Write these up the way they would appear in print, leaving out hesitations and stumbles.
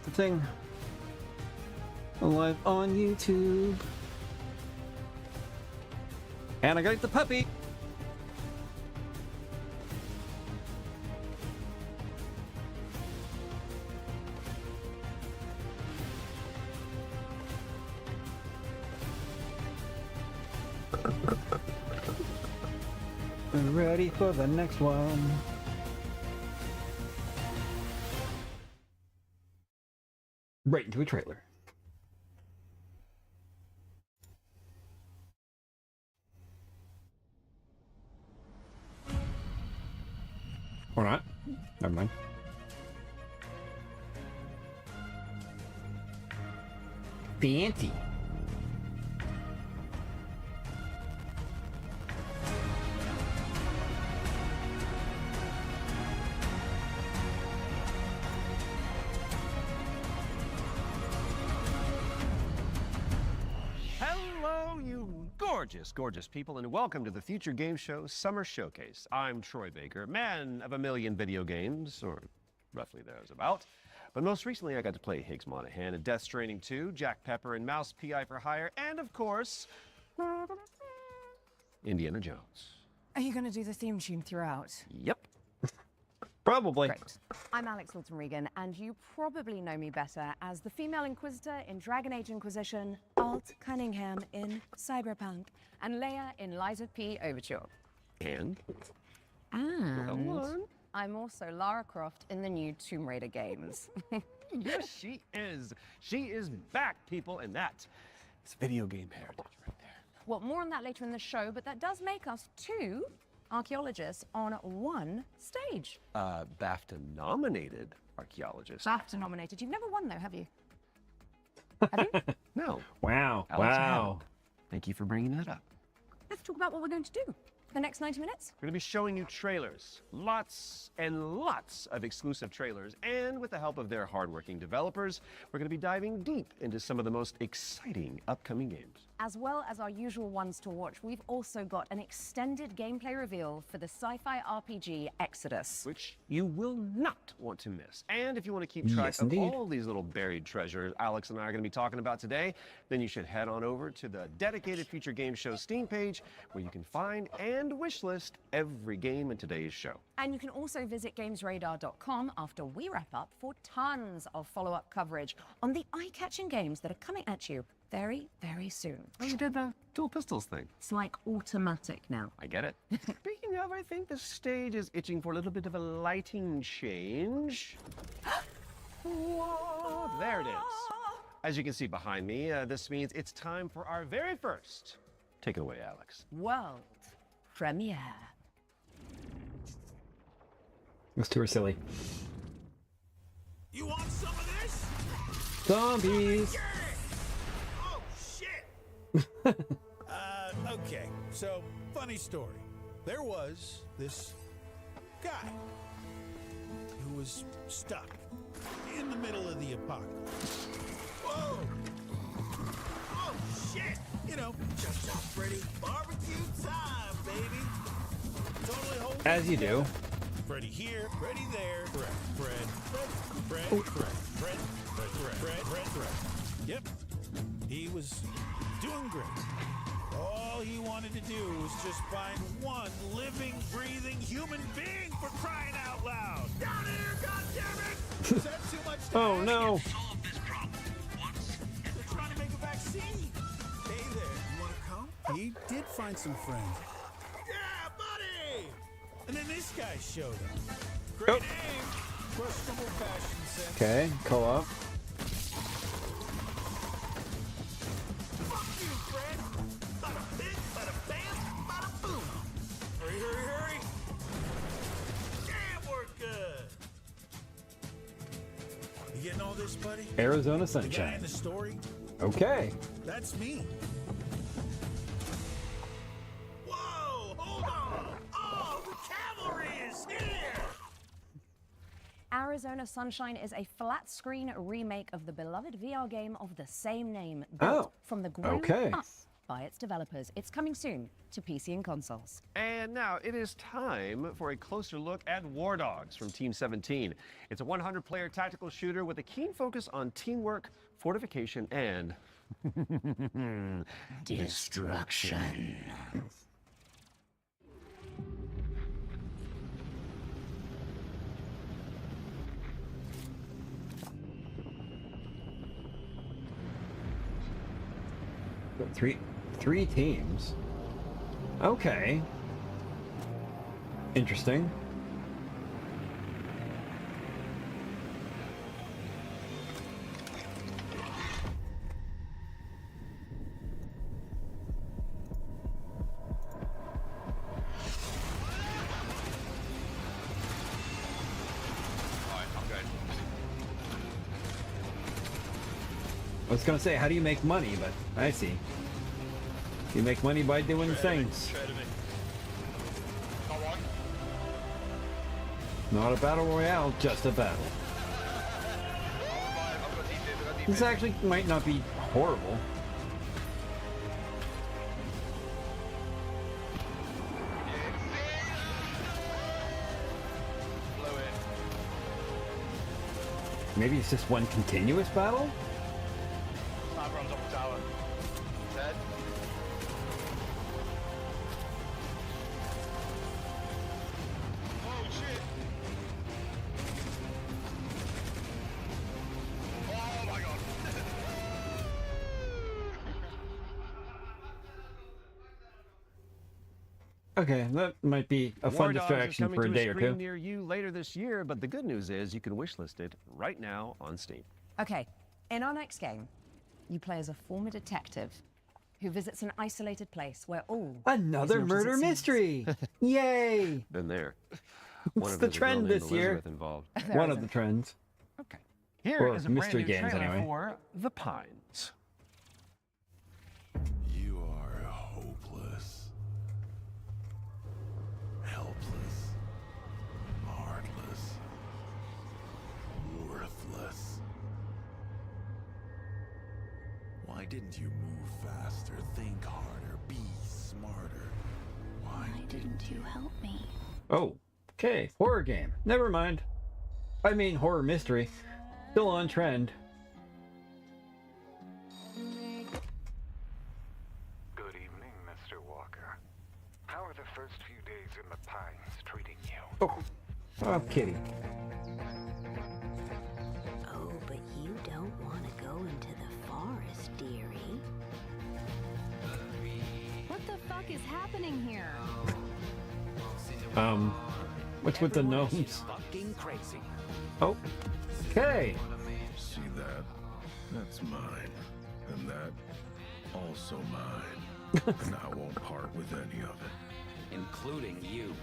the thing. Live on YouTube. And I got the puppy. Ready for the next one. Right into a trailer. Or not. Never mind. Fancy. Gorgeous people, and welcome to the Future Game Show Summer Showcase. I'm Troy Baker, man of a million video games, or roughly thereabout. But most recently, I got to play Higgs Monahan in Death Stranding 2, Jack Pepper in Mouse P.I. for Hire, and of course, Indiana Jones. Are you going to do the theme tune throughout? Yep. Probably. Great. I'm Alex Alton-Regan, and you probably know me better as the female Inquisitor in Dragon Age Inquisition, Alt Cunningham in Cyberpunk, and Leia in Lies of P Overture. And I'm also Lara Croft in the new Tomb Raider games. yes, she is. She is back, people, and that is video game heritage right there. Well, more on that later in the show, but that does make us two archaeologists on one stage. BAFTA-nominated archaeologist. BAFTA-nominated. You've never won, though, have you? Have you? No. Wow. Alex, Wow. Thank you for bringing that up. Let's talk about what we're going to do for the next 90 minutes. We're going to be showing you trailers, lots and lots of exclusive trailers, and with the help of their hardworking developers, we're going to be diving deep into some of the most exciting upcoming games. As well as our usual ones to watch, we've also got an extended gameplay reveal for the sci-fi RPG Exodus, which you will not want to miss. And if you want to keep track of all these little buried treasures Alex and I are going to be talking about today, then you should head on over to the dedicated Future Game Show Steam page, where you can find and wishlist every game in today's show. And you can also visit gamesradar.com after we wrap up for tons of follow-up coverage on the eye-catching games that are coming at you very, very soon. Oh, you did the dual pistols thing. It's like automatic now. I get it. Speaking of, I think the stage is itching for a little bit of a lighting change. Whoa, there it is. As you can see behind me, this means it's time for our very first takeaway, Alex. World premiere. Those two are silly. You want some of this? Zombies! Oh, shit! Okay, so, funny story. There was this guy who was stuck in the middle of the apocalypse. Whoa! Oh, shit! You know, just out Freddy. Barbecue time, baby! Totally hold As you do. Freddy here, Freddy there, Fred. Yep, he was doing great. All he wanted to do was just find one living, breathing human being, for crying out loud. Down here, goddammit! Is that too much to Oh ask? no! Solve this problem once. They're trying to make a vaccine. Hey there, you wanna come? He did find some friends. Yeah, buddy! And then this guy showed up. Great aim, questionable fashion sense. Okay, co-op. Fuck you, Fred! Bada bing, bada bam, bada boom! Hurry, hurry, hurry! Damn, we're good! You getting all this, buddy? Arizona The guy in Sunshine. the story? Okay. That's me. Whoa, hold on! Oh, the cavalry is here! Arizona Sunshine is a flat-screen remake of the beloved VR game of the same name, built from the ground up by its developers. It's coming soon to PC and consoles. And now it is time for a closer look at War Dogs from Team 17. It's a 100-player tactical shooter with a keen focus on teamwork, fortification, and destruction. Three teams. Okay. Interesting. I was gonna say, how do you make money? But I see. You make money by doing things. Not a battle royale, just a battle. This actually might not be horrible. Maybe it's just one continuous battle? Sniper on top of tower. Dead. Oh shit! Oh my god! Okay, that might be a War fun Dogs is distraction coming for a to day or screen two. near you later this year, but the good news is you can wishlist it right now on Steam. Okay, in our next game, you play as a former detective who visits an isolated place where all Another is not as murder it seems. mystery! Yay! Been there. What's the there's a girl trend named this year? Elizabeth involved. One of the trends. Okay. Here Or is a mystery brand new games, trailer anyway. for The Pines. You are hopeless, helpless, heartless, worthless. Why didn't you move faster, think harder, be smarter? Why Didn't you help me? Oh, okay. Horror game. Never mind. I mean horror mystery. Still on trend. Good evening, Mr. Walker. How are the first few days in the Pines treating you? Oh, kitty. Oh, but you don't want to go into the forest, dearie. What the fuck is happening here? What's with the gnomes? Fucking crazy. Oh, okay. See that? That's mine. And that also mine. And I won't part with any of it. Including you.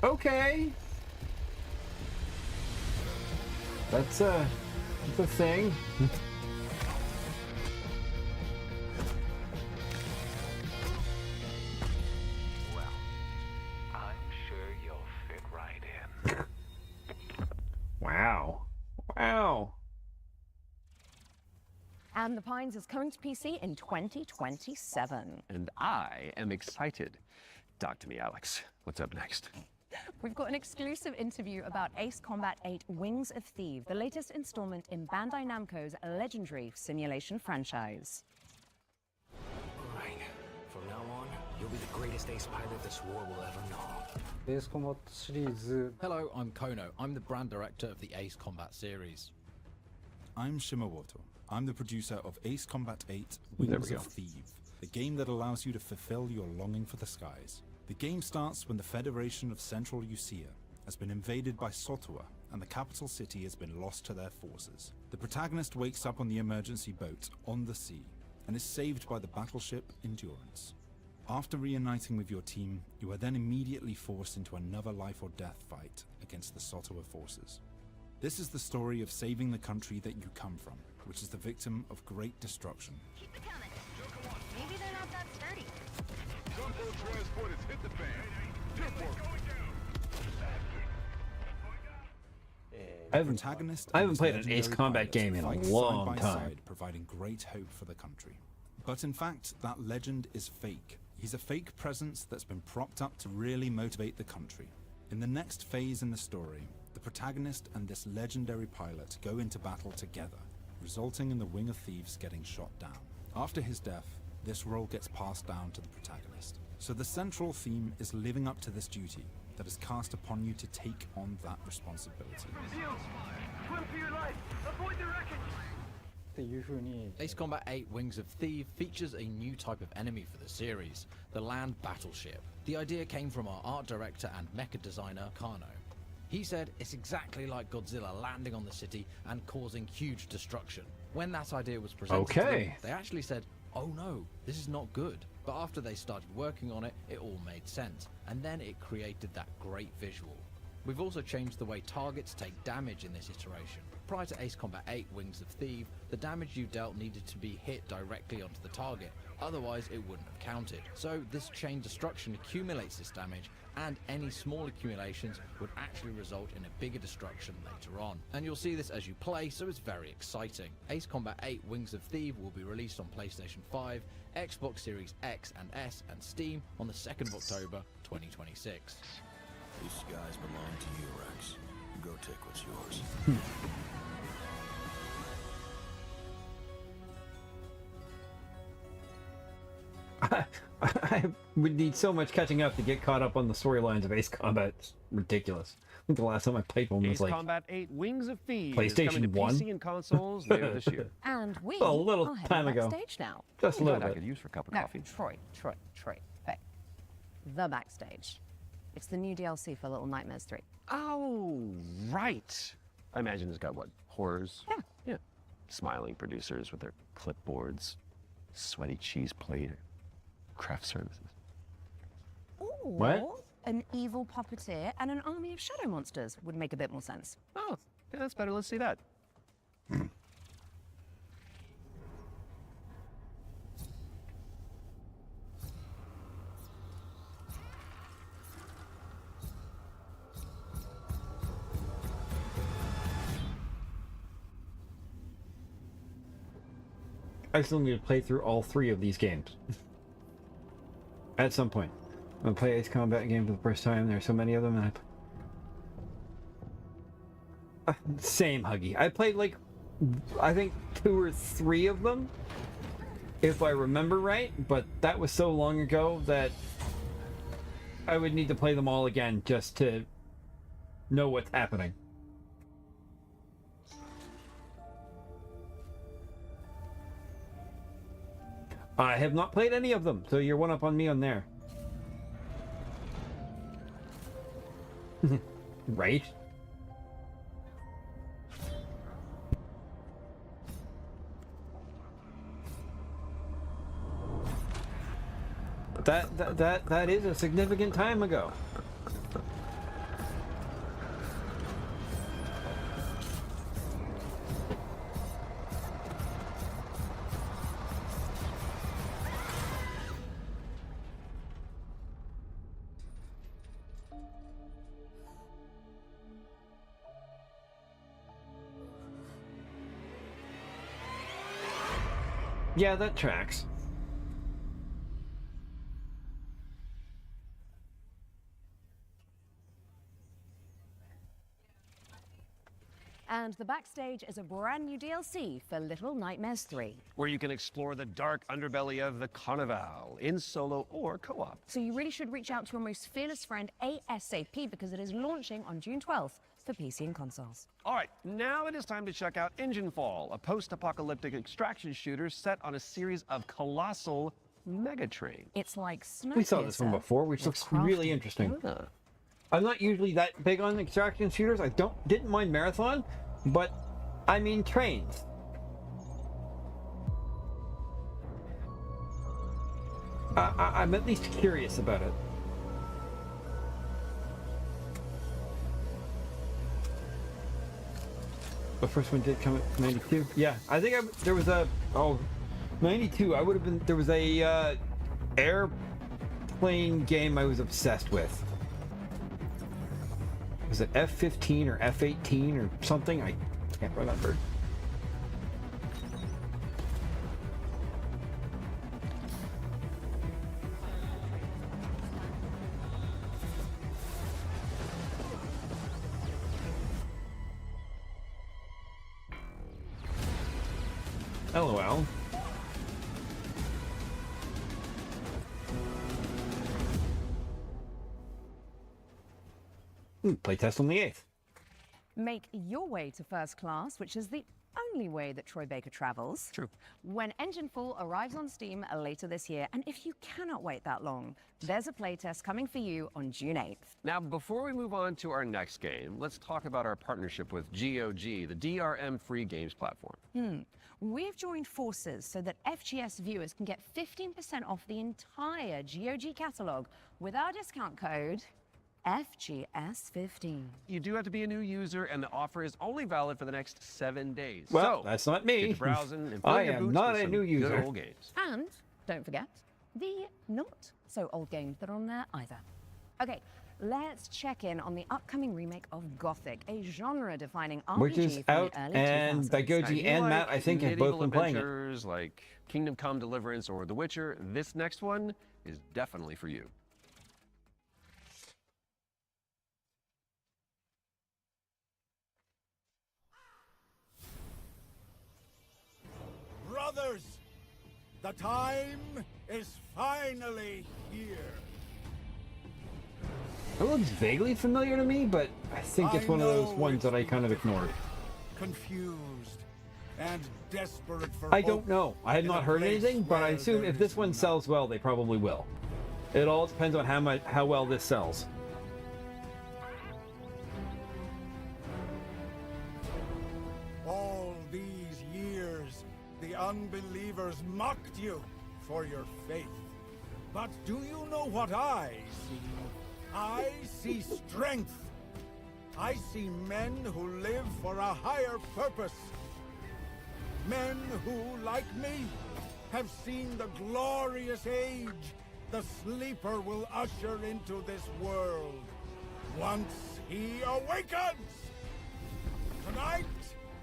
Okay. That's a thing. Well, I'm sure you'll fit right in. Wow. Wow. And The Pines is coming to PC in 2027. And I am excited. Talk to me, Alex. What's up next? We've got an exclusive interview about Ace Combat 8 Wings of Thieves, the latest installment in Bandai Namco's legendary simulation franchise. Right. From now on, you'll be the greatest ace pilot this war will ever know. Ace Combat シリーズ Hello, I'm Kono. I'm the brand director of the Ace Combat series. I'm Shimawato. I'm the producer of Ace Combat 8 There we Wings go. of Thieves, the game that allows you to fulfill your longing for the skies. The game starts when the Federation of Central Usia has been invaded by Sotua and the capital city has been lost to their forces. The protagonist wakes up on the emergency boat on the sea and is saved by the battleship Endurance. After reuniting with your team, you are then immediately forced into another life or death fight against the Sotua forces. This is the story of saving the country that you come from, which is the victim of great destruction. Keep it coming. Maybe they're not that sturdy. Gunboat transport has hit the fan. Good work. I haven't played an Ace Combat game in a long time. Providing great hope for the country. But in fact, that legend is fake. He's a fake presence that's been propped up to really motivate the country. In the next phase in the story, the protagonist and this legendary pilot go into battle together, resulting in the Wing of Thieves getting shot down. After his death, this role gets passed down to the protagonist. So the central theme is living up to this duty that is cast upon you to take on that responsibility. Ace Combat 8 Wings of Thief features a new type of enemy for the series, the land battleship. The idea came from our art director and mecha designer, Kano. He said it's exactly like Godzilla landing on the city and causing huge destruction. When that idea was presented to them, they actually said, "Oh no, this is not good." But after they started working on it, it all made sense, and then it created that great visual. We've also changed the way targets take damage in this iteration. Prior to Ace Combat 8 Wings of Thief, the damage you dealt needed to be hit directly onto the target, otherwise it wouldn't have counted. So this chain destruction accumulates this damage, and any small accumulations would actually result in a bigger destruction later on. And you'll see this as you play, so it's very exciting. Ace Combat 8 Wings of Thief will be released on PlayStation 5, Xbox Series X and S, and Steam on the 2nd of October 2026. These skies belong to you, Rex. Go take what's yours. I would need so much catching up to get caught up on the storylines of Ace Combat. It's ridiculous. I think the last time I played one was Ace like Combat 8 Wings of Thieves PlayStation is coming to 1? PC and consoles later this year. And we a little are heading time ago. backstage now. Just a little I bit. could use for a cup of No, coffee. Troy. Hey. The Backstage. It's the new DLC for Little Nightmares 3. Oh, right. I imagine it's got what? Horrors? Yeah. Yeah. Smiling producers with their clipboards, sweaty cheese plate, craft services. Or What? an evil puppeteer and an army of shadow monsters would make a bit more sense. Oh, yeah, that's better. Let's see that. I still need to play through all 3 of these games. At some point. I'm gonna play Ace Combat game for the first time. There are so many of them, and same, Huggy. I played like, I think 2 or 3 of them, if I remember right, but that was so long ago that I would need to play them all again just to know what's happening. I have not played any of them, so you're one up on me on there. Right? That is a significant time ago. Yeah, that tracks. And the Backstage is a brand new DLC for Little Nightmares 3. Where you can explore the dark underbelly of the Carnival in solo or co-op. So you really should reach out to your most fearless friend ASAP because it is launching on June 12th for PC and consoles. All right, now it is time to check out Engine Fall, a post-apocalyptic extraction shooter set on a series of colossal megatrains. It's like Snowpiercer. We saw this one before, which looks really interesting. Yeah. I'm not usually that big on extraction shooters. I didn't mind Marathon, but I mean trains. I'm at least curious about it. The first one did come at 92. Yeah, I think there was a 92. I would have been. There was a airplane game I was obsessed with. Was it F-15 or F-18 or something? I can't remember. LOL. Playtest on the 8th. Make your way to first class, which is the only way that Troy Baker travels. True. When Engine Full arrives on Steam later this year, and if you cannot wait that long, there's a playtest coming for you on June 8th. Now, before we move on to our next game, let's talk about our partnership with GOG, the DRM free games platform. We've joined forces so that FGS viewers can get 15% off the entire GOG catalog with our discount code FGS15. You do have to be a new user, and the offer is only valid for the next 7 days. Well, so, that's not me. get to browsing and I fill your am boots not with a some new user. good old games. And don't forget the not so old games that are on there either. Okay, let's check in on the upcoming remake of Gothic, a genre-defining RPG Which is from out, the early and 2000s. by GOG Now, you and like Matt, I think, have both medieval been playing it. adventures like Kingdom Come Deliverance or The Witcher, this next one is definitely for you. Brothers, the time is finally here. It looks vaguely familiar to me, but I think it's one of those ones that I kind of ignored. Confused and desperate for I don't hope know. I have in not a heard place anything, but I where assume there if this is one none. sells well, they probably will. It all depends on how well this sells. All these years, the unbelievers mocked you for your faith. But do you know what I see? I see strength. I see men who live for a higher purpose. Men who, like me, have seen the glorious age the Sleeper will usher into this world. Once he awakens! Tonight,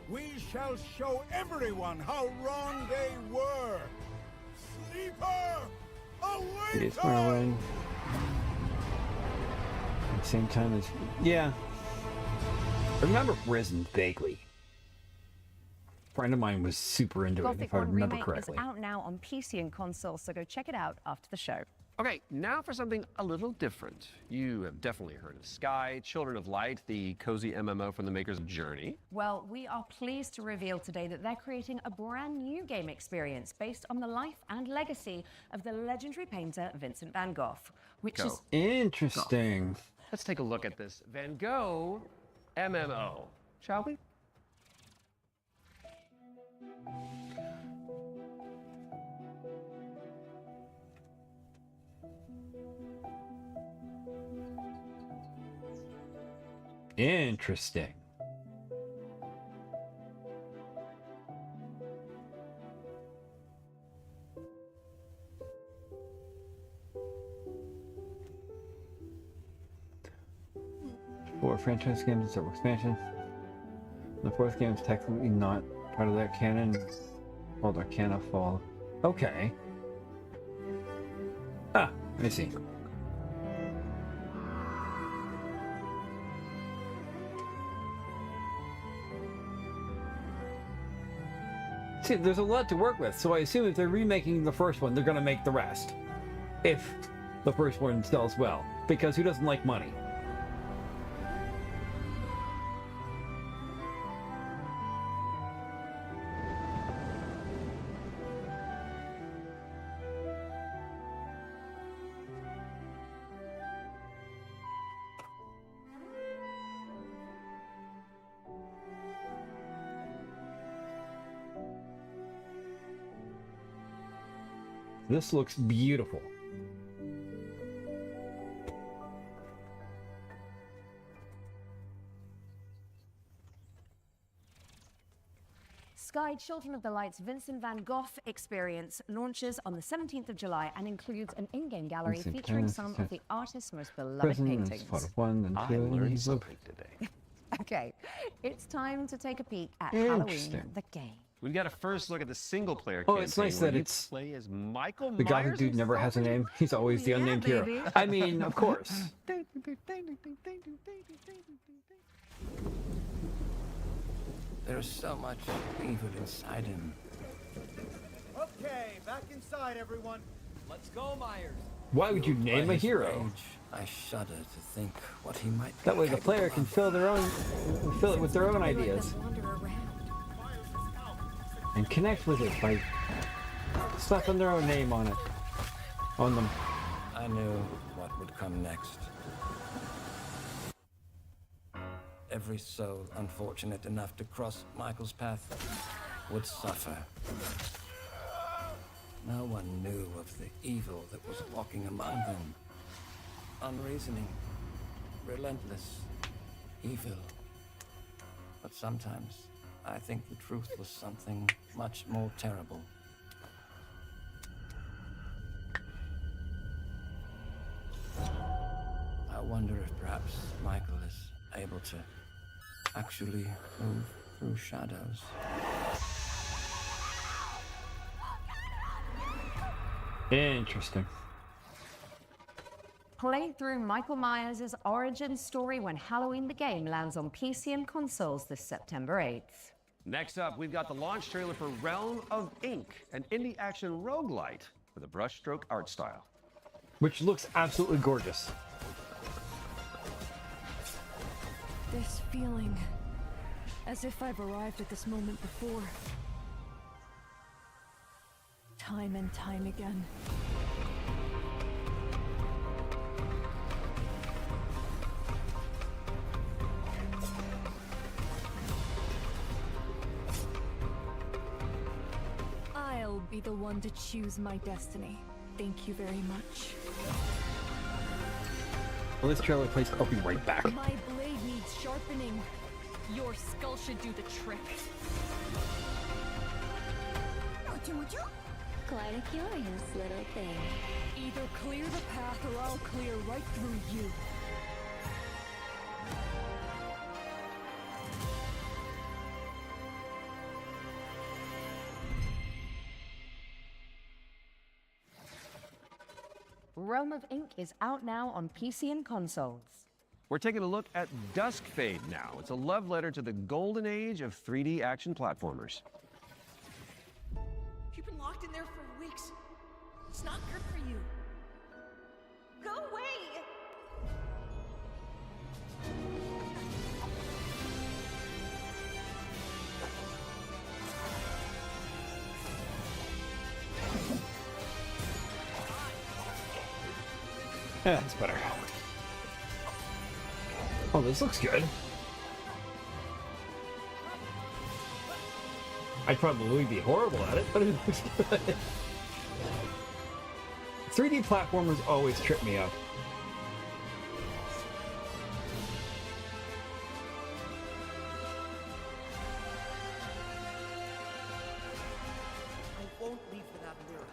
we shall show everyone how wrong they were. Sleeper, It is awaken! far away. At the same time as... Yeah. I remember Risen vaguely. A friend of mine was super into it, Gothic if I 1 remember remake correctly. is out now on PC and console, so go check it out after the show. Okay, now for something a little different. You have definitely heard of Sky, Children of Light, the cozy MMO from the makers of Journey. Well, we are pleased to reveal today that they're creating a brand new game experience based on the life and legacy of the legendary painter Vincent van Gogh, which is... Interesting. Let's take a look at this Van Gogh MMO, shall we? Interesting. Four franchise games and several expansions. The fourth game is technically not part of that canon, called Arcana Fall. Okay. Ah, I see. See, there's a lot to work with, so I assume if they're remaking the first one, they're going to make the rest. If the first one sells well. Because who doesn't like money? This looks beautiful. Sky Children of the Light's Vincent van Gogh experience launches on the 17th of July and includes an in-game gallery Vincent featuring Van some Gogh. of the artist's most beloved Prisoners paintings. part of 1 and 2. I learned something today. Okay, it's time to take a peek at Halloween the game. We've got a first look at the single-player Oh, campaign. it's nice where that you it's play as Michael the guy who Myers dude never has a name. He's always the unnamed hero. baby. I mean, of course. There's so much evil inside him. Okay, back inside, everyone. Let's go, Myers. Why would you name By a his hero? rage, I shudder to think what he might be That way the capable player of. can fill it with their own ideas and connect with it by slapping their own name on them. I knew what would come next. Every soul unfortunate enough to cross Michael's path would suffer. No one knew of the evil that was walking among them. Unreasoning, relentless, evil. But sometimes I think the truth was something much more terrible. I wonder if perhaps Michael is able to actually move through shadows. Interesting. Play through Michael Myers' origin story when Halloween the game lands on PC and consoles this September 8th. Next up, we've got the launch trailer for Realm of Ink, an indie action roguelite with a brushstroke art style. Which looks absolutely gorgeous. This feeling, as if I've arrived at this moment before. Time and time again. I'll be the one to choose my destiny. Thank you very much. Well, this trailer plays. I'll be right back. My blade needs sharpening. Your skull should do the trick. Quite a curious little thing. Either clear the path or I'll clear right through you. Realm of Ink is out now on PC and consoles. We're taking a look at Dusk Fade now. It's a love letter to the golden age of 3D action platformers. You've been locked in there for weeks. It's not good for you. Go away! Yeah, that's better. Oh, this looks good. I'd probably be horrible at it, but it looks good. 3D platformers always trip me up. I won't leave without Lyra.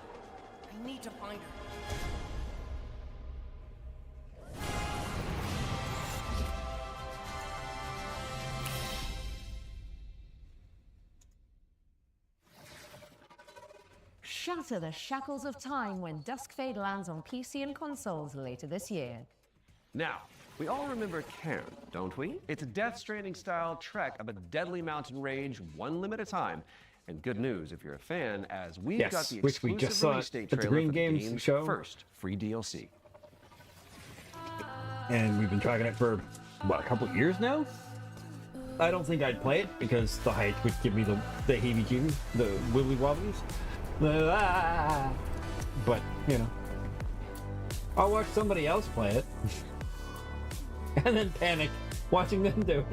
I need to find her. Shatter the shackles of time when Dusk Fade lands on PC and consoles later this year. Now, we all remember Cairn, don't we? It's a Death Stranding-style trek of a deadly mountain range, one limb at a time. And good news if you're a fan, as we've got the which we exclusive just saw release date at the trailer Green for the Games game's show. first free DLC. And we've been tracking it for, what, a couple years now? I don't think I'd play it because the height would give me the heebie-jeebies, the wibbly-wobblies. But, you know, I'll watch somebody else play it and then panic watching them do it.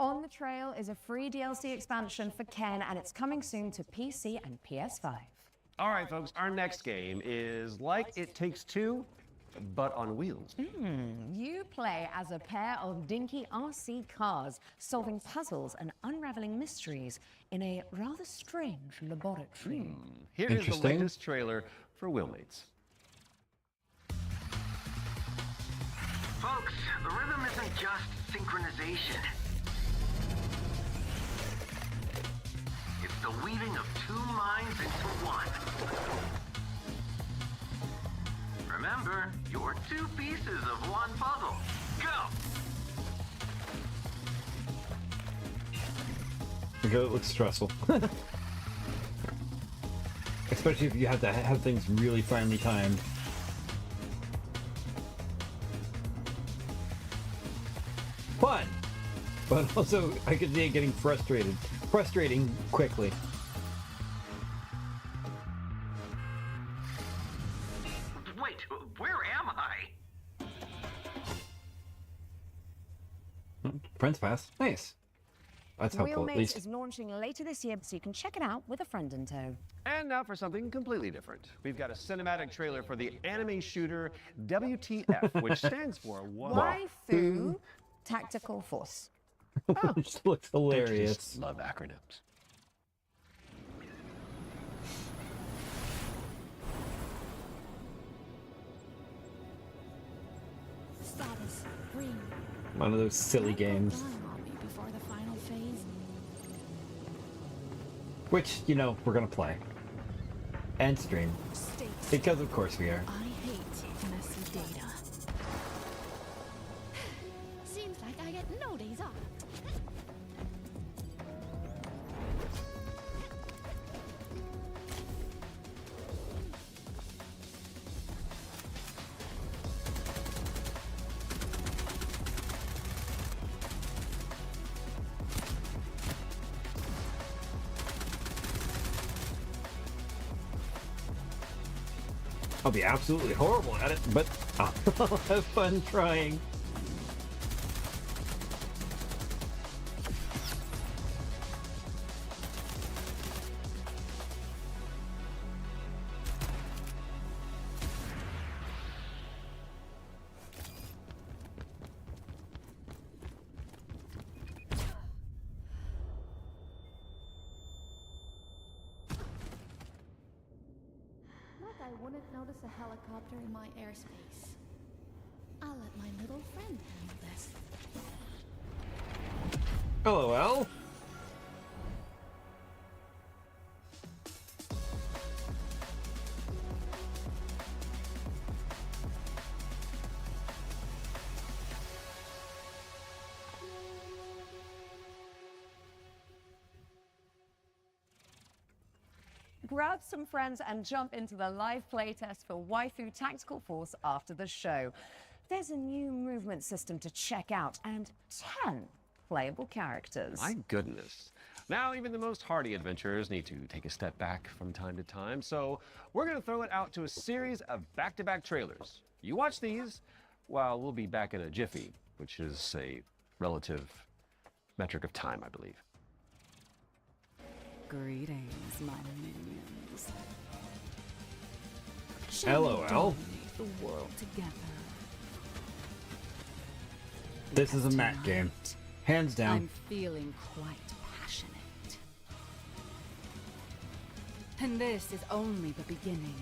On the trail is a free DLC expansion for Ken, and it's coming soon to PC and PS5. All right, folks, our next game is like It Takes Two, but on wheels. You play as a pair of dinky RC cars, solving puzzles and unraveling mysteries in a rather strange laboratory. Here is the latest trailer for Wheelmates. Folks, the rhythm isn't just synchronization. It's the weaving of two minds into one. Remember, you're two pieces of one puzzle. Go! It looks stressful. Especially if you have to have things really finely timed. Fun! But also, I could see it getting frustrating quickly. Wait, where am I? Friends Pass. Nice. That's helpful, at Wheelmates least. is launching later this year, so you can check it out with a friend in tow. And now for something completely different. We've got a cinematic trailer for the anime shooter WTF, which stands for Waifu Tactical Force. Which looks hilarious. Just love acronyms. Status green. One of those silly games. Before the final phase. Which, you know, we're gonna play. And stream. Because of course we are. I hate messy data. Seems like I get no days off. I'll be absolutely horrible at it, but I'll have fun trying. I wouldn't notice a helicopter in my airspace. I'll let my little friend handle this. LOL. Grab some friends and jump into the live playtest for Waifu Tactical Force after the show. There's a new movement system to check out and 10 playable characters. My goodness. Now, even the most hardy adventurers need to take a step back from time to time, so we're going to throw it out to a series of back-to-back trailers. You watch these, while we'll be back in a jiffy, which is a relative metric of time, I believe. Greetings, my minions. LOL. Dominate the world together. This is a Matt game. Hands down. I'm feeling quite passionate. And this is only the beginning.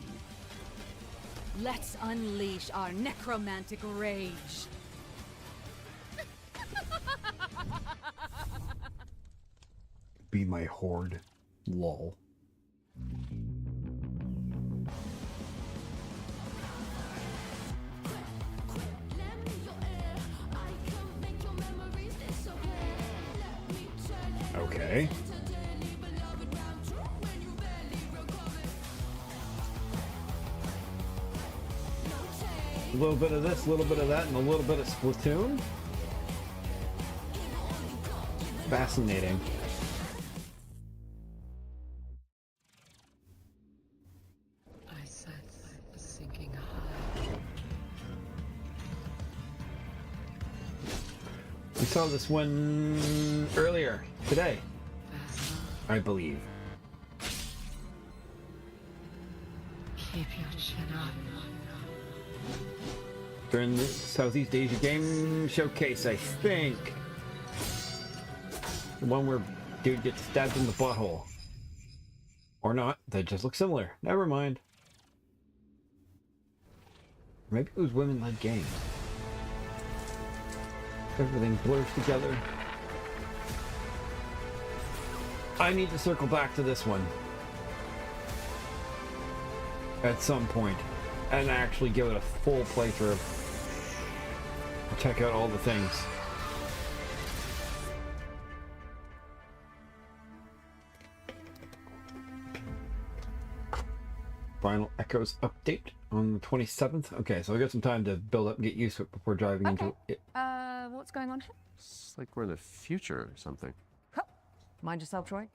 Let's unleash our necromantic rage. Be my horde. Lol. Okay. A little bit of this, a little bit of that, and a little bit of Splatoon. Fascinating. I sense a sinking high. We saw this one earlier today, I believe. Keep your chin up. During the Southeast Asia Game Showcase, I think. The one where dude gets stabbed in the butthole. Or not, they just look similar. Never mind. Maybe it was women-led games. Everything blurs together. I need to circle back to this one. At some point. And actually give it a full playthrough. Check out all the things. Final Echoes update on the 27th. Okay, so I got some time to build up and get used to it before driving into it. What's going on here? It's like we're in the future or something. Huh. Mind yourself, Troy.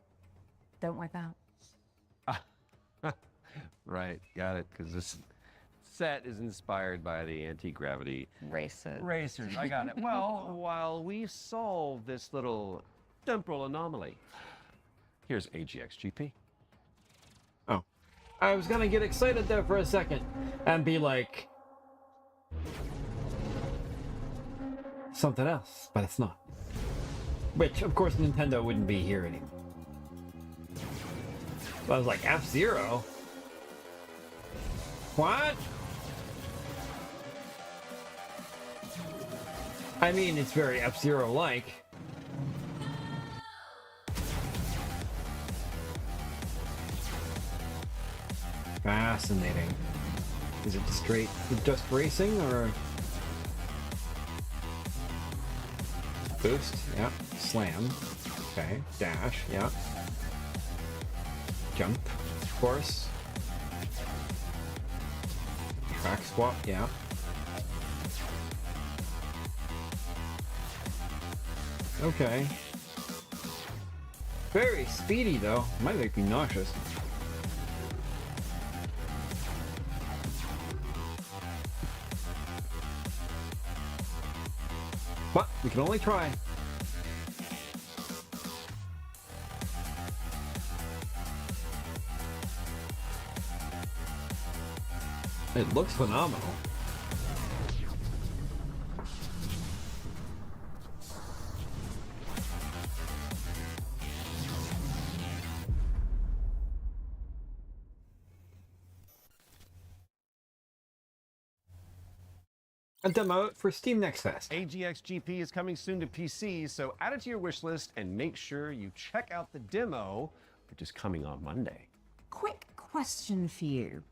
Don't wipe out. Right, got it, because this set is inspired by the anti-gravity racers. I got it. Well, while we solve this little temporal anomaly, here's AGX GP. Oh. I was gonna get excited there for a second and be like something else, but it's not. Which, of course, Nintendo wouldn't be here anymore. So I was like, F-Zero? What? I mean, it's very F-Zero-like. Fascinating. Is it just racing, or... Boost, yeah. Slam. Okay. Dash, yeah. Jump, of course. Track swap, yeah. Okay. Very speedy, though. Might make me nauseous. But we can only try. It looks phenomenal. A demo for Steam Next Fest. AGX GP is coming soon to PC, so add it to your wish list and make sure you check out the demo, which is coming on Monday. Quick question for you,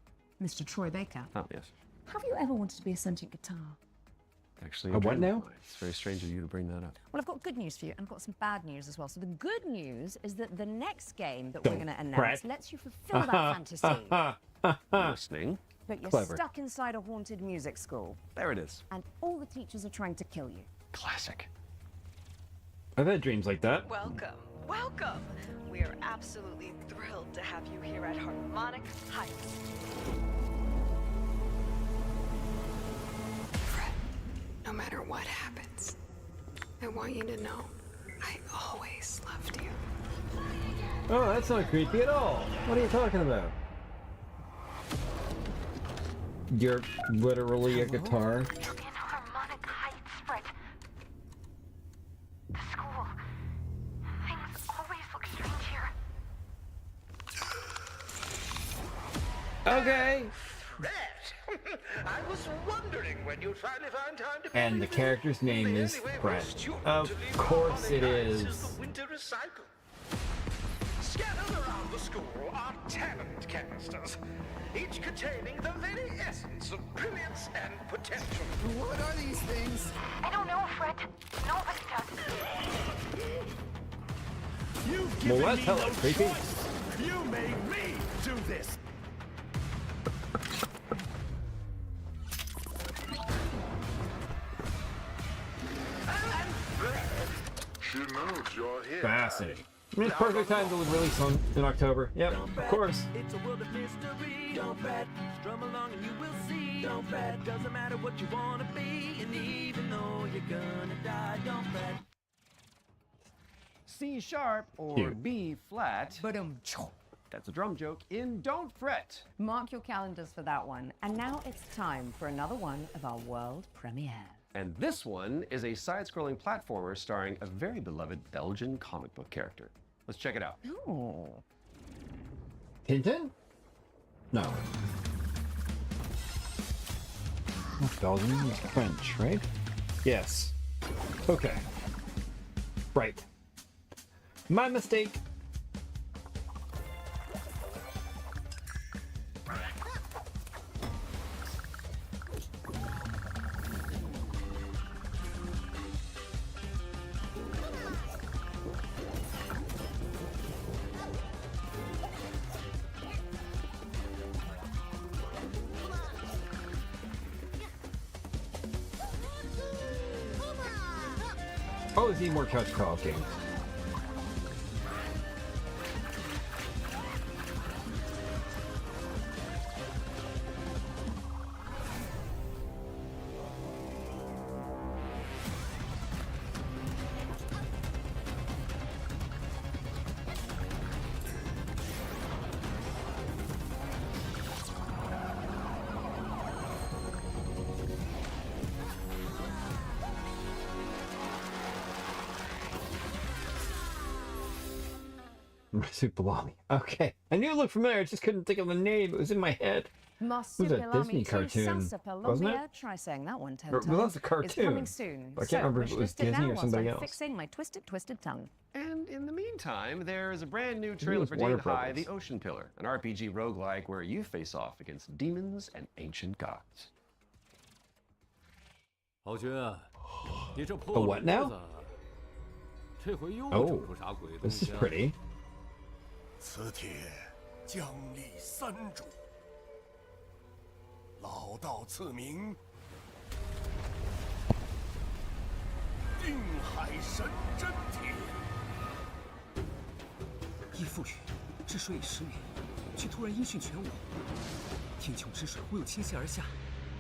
Mr. Troy Baker. Oh, yes. Have you ever wanted to be a sentient guitar? Actually, A what now? It's very strange of you to bring that up. Well, I've got good news for you, and I've got some bad news as well. So the good news is that the next game that we're going to announce lets you fulfill that fantasy. Listening. But you're Clever. stuck inside a haunted music school. There it is. And all the teachers are trying to kill you. Classic. I've had dreams like that. Welcome, welcome. We are absolutely thrilled to have you here at Harmonic Heights. Fred, no matter what happens, I want you to know I always loved you. Oh, that's not creepy at all. What are you talking about? You're literally a guitar. In Harmonic Heights, Fred. The school. Things always look strange here. Okay. I was wondering when you'd finally find time to And the character's name is Brett. Of course it is. the winter recycle. Scattered around the school are talent canisters, each containing the very essence of brilliance and potential. What are these things? I don't know, Fred. Nobody does. You've Well, given that's me hella no creepy. choice. You made me do this. She knows you're here. Fascinating. I mean, it's perfect time to release in October. Yep, of course. It's a world of mystery. Don't bet. Strum along and you will see. Don't bet. Doesn't matter what you wanna be, and even though you're gonna die, don't bet. C sharp or Cute. B flat. That's a drum joke in Don't Fret. Mark your calendars for that one. And now it's time for another one of our world premieres. And this one is a side-scrolling platformer starring a very beloved Belgian comic book character. Let's check it out. Oh. Tintin? No. Not Belgian, it's French, right? Yes. Okay. Right. My mistake. Always need more couch co-op games. Marsupilami. Okay. I knew it looked familiar, I just couldn't think of the name. It was in my head. It was a Disney cartoon, wasn't it? Try saying that one 10 Well, times. that's a cartoon. It's coming soon. I can't remember if it was wish list Disney now or whilst somebody I'm else. Fixing my twisted tongue. And in the meantime, there is a brand new trailer was for Warner Dane High, Brothers. The Ocean Pillar, an RPG roguelike where you face off against demons and ancient gods. A what now? Oh, this is pretty. 此帖将立三主，老道赐名定海神针帖。依父语，治水已10年，却突然音讯全无，天穹之水忽又倾泻而下，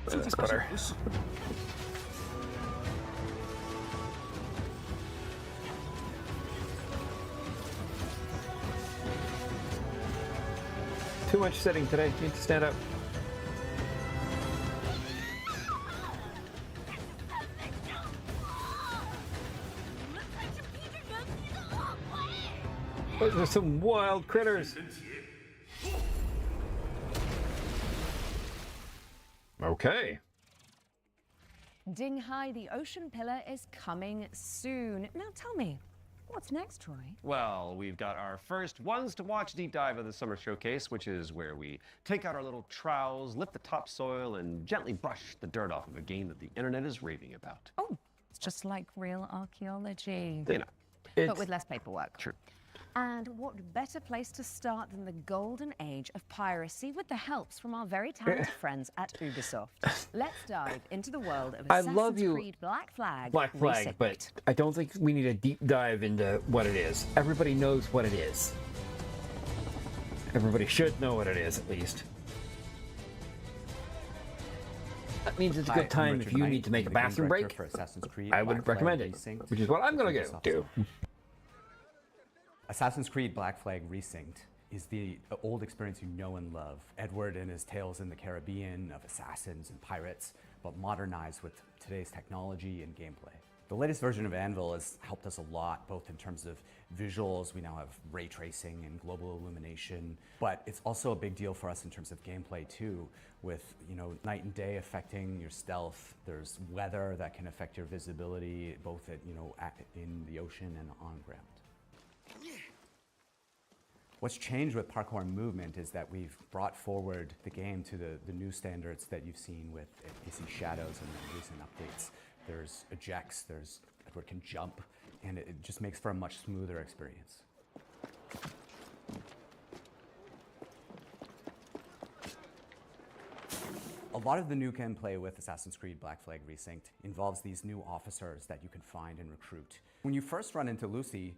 究竟发生何事？ Too much sitting today. You need to stand up. Those are some wild critters. Okay. Ding Hai, the Ocean Pillar is coming soon. Now tell me, what's next, Troy? Well, we've got our first ones to watch deep dive of the summer showcase, which is where we take out our little trowels, lift the topsoil, and gently brush the dirt off of a game that the internet is raving about. Oh, it's just like real archaeology. You know, but with less paperwork. True. And what better place to start than the golden age of piracy with the helps from our very talented friends at Ubisoft. Let's dive into the world of I Assassin's love you, Creed Black Flag. Black Flag, Resynced. but I don't think we need a deep dive into what it is. Everybody knows what it is. Everybody should know what it is, at least. That means it's a good time if you need to make a bathroom break. For Assassin's Creed, I would recommend it, which is what I'm going to do. Assassin's Creed Black Flag Resynced is the old experience you know and love. Edward and his tales in the Caribbean of assassins and pirates, but modernized with today's technology and gameplay. The latest version of Anvil has helped us a lot, both in terms of visuals. We now have ray tracing and global illumination, but it's also a big deal for us in terms of gameplay too, with night and day affecting your stealth. There's weather that can affect your visibility, both in the ocean and on ground. What's changed with parkour and movement is that we've brought forward the game to the new standards that you've seen with AC Shadows and the recent updates. There's ejects, Edward can jump, and it just makes for a much smoother experience. A lot of the new gameplay with Assassin's Creed Black Flag Resynced involves these new officers that you can find and recruit. When you first run into Lucy,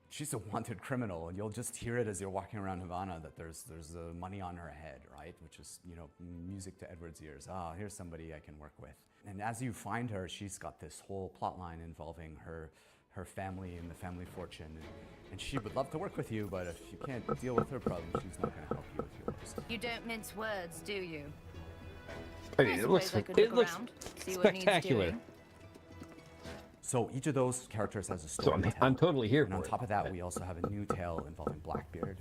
she's a wanted criminal, and you'll just hear it as you're walking around Havana that there's money on her head, right? Which is, music to Edward's ears. Ah, here's somebody I can work with. And as you find her, she's got this whole plot line involving her her family and the family fortune. And she would love to work with you, but if you can't deal with her problems, she's not going to help you with yours. You don't mince words, do you? I mean, it looks spectacular. So each of those characters has a So story. I'm totally here And for on it. top of that, we also have a new tale involving Blackbeard,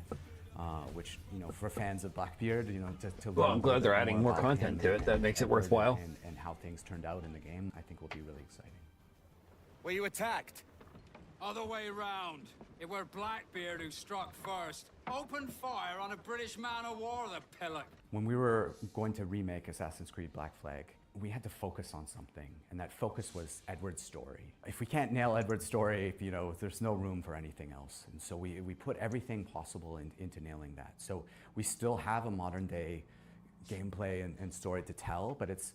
which, you know, for fans of Blackbeard, you know, to Well, learn I'm a glad little they're bit adding more about content him to it. That makes it worthwhile. And how things turned out in the game, I think will be really exciting. Were you attacked? Other way round. It were Blackbeard who struck first. Opened fire on a British man o' war, the pillock. When we were going to remake Assassin's Creed Black Flag, we had to focus on something, and that focus was Edward's story. If we can't nail Edward's story, you know, there's no room for anything else. And so we put everything possible into nailing that. So we still have a modern day gameplay and story to tell, but it's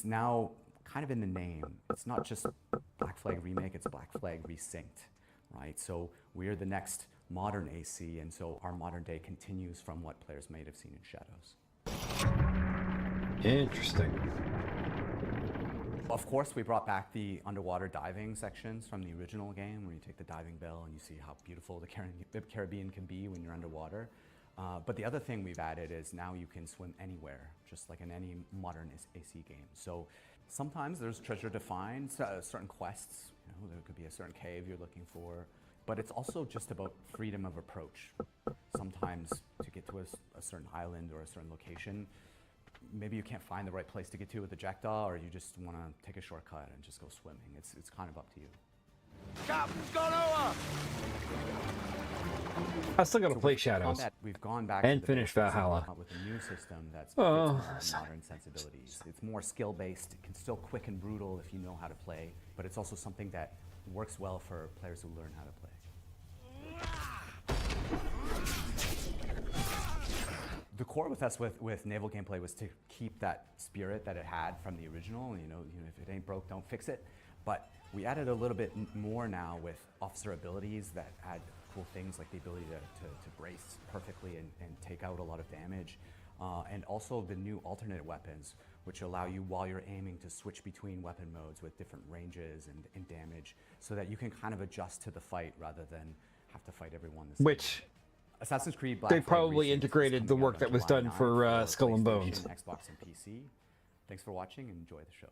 now kind of in the name. It's not just Black Flag Remake, it's Black Flag Resynced, right? So we're the next modern AC, and so our modern day continues from what players may have seen in Shadows. Interesting. Of course, we brought back the underwater diving sections from the original game, where you take the diving bell and you see how beautiful the Caribbean can be when you're underwater. But the other thing we've added is now you can swim anywhere, just like in any modern AC game. So sometimes there's treasure to find, certain quests. You know, there could be a certain cave you're looking for, but it's also just about freedom of approach. Sometimes to get to a certain island or a certain location, maybe you can't find the right place to get to with the jackdaw, or you just want to take a shortcut and just go swimming. It's kind of up to you. Captain's gone over! I still gotta play Shadows. We've gone back and to the finish basics Valhalla. With a new system that's Oh, modern sensibilities. It's more skill-based. It can still quick and brutal if you know how to play, but it's also something that works well for players who learn how to play. The core with us with naval gameplay was to keep that spirit that it had from the original. You know, if it ain't broke, don't fix it. But we added a little bit more now with officer abilities that add cool things like the ability to brace perfectly and take out a lot of damage. And also the new alternate weapons, which allow you, while you're aiming, to switch between weapon modes with different ranges and damage, so that you can kind of adjust to the fight rather than have to fight everyone the same. Which Assassin's Creed Black they Flag probably Resynced integrated is the coming work out that on was July done for 9th Skull and PlayStation, Bones. Xbox, and PC. Thanks for watching and enjoy the show.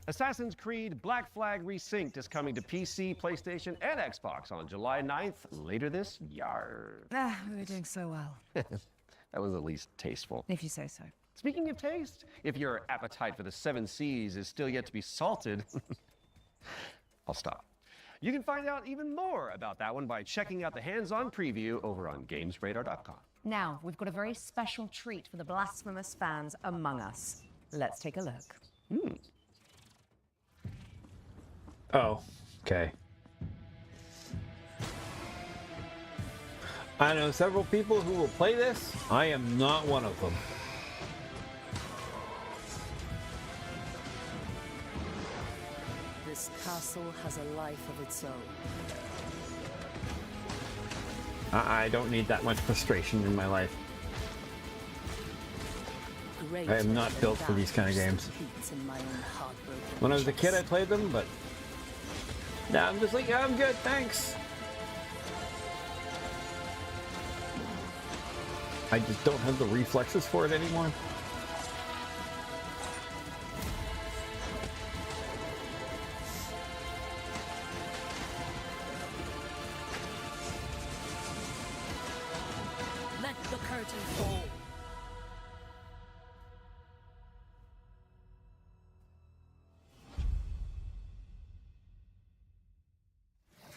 Assassin's Creed Black Flag Resynced is coming to PC, PlayStation, and Xbox on July 9th, later this year. We were doing so well. That was at least tasteful. If you say so. Speaking of taste, if your appetite for the 7 Seas is still yet to be salted, I'll stop. You can find out even more about that one by checking out the hands-on preview over on GamesRadar.com. Now, we've got a very special treat for the blasphemous fans among us. Let's take a look. Oh, okay. I know several people who will play this. I am not one of them. This castle has a life of its own. I don't need that much frustration in my life. I am not built for these kind of games. When I was a kid, I played them, but now I'm just like, I'm good, thanks. I just don't have the reflexes for it anymore. Let the curtain fall.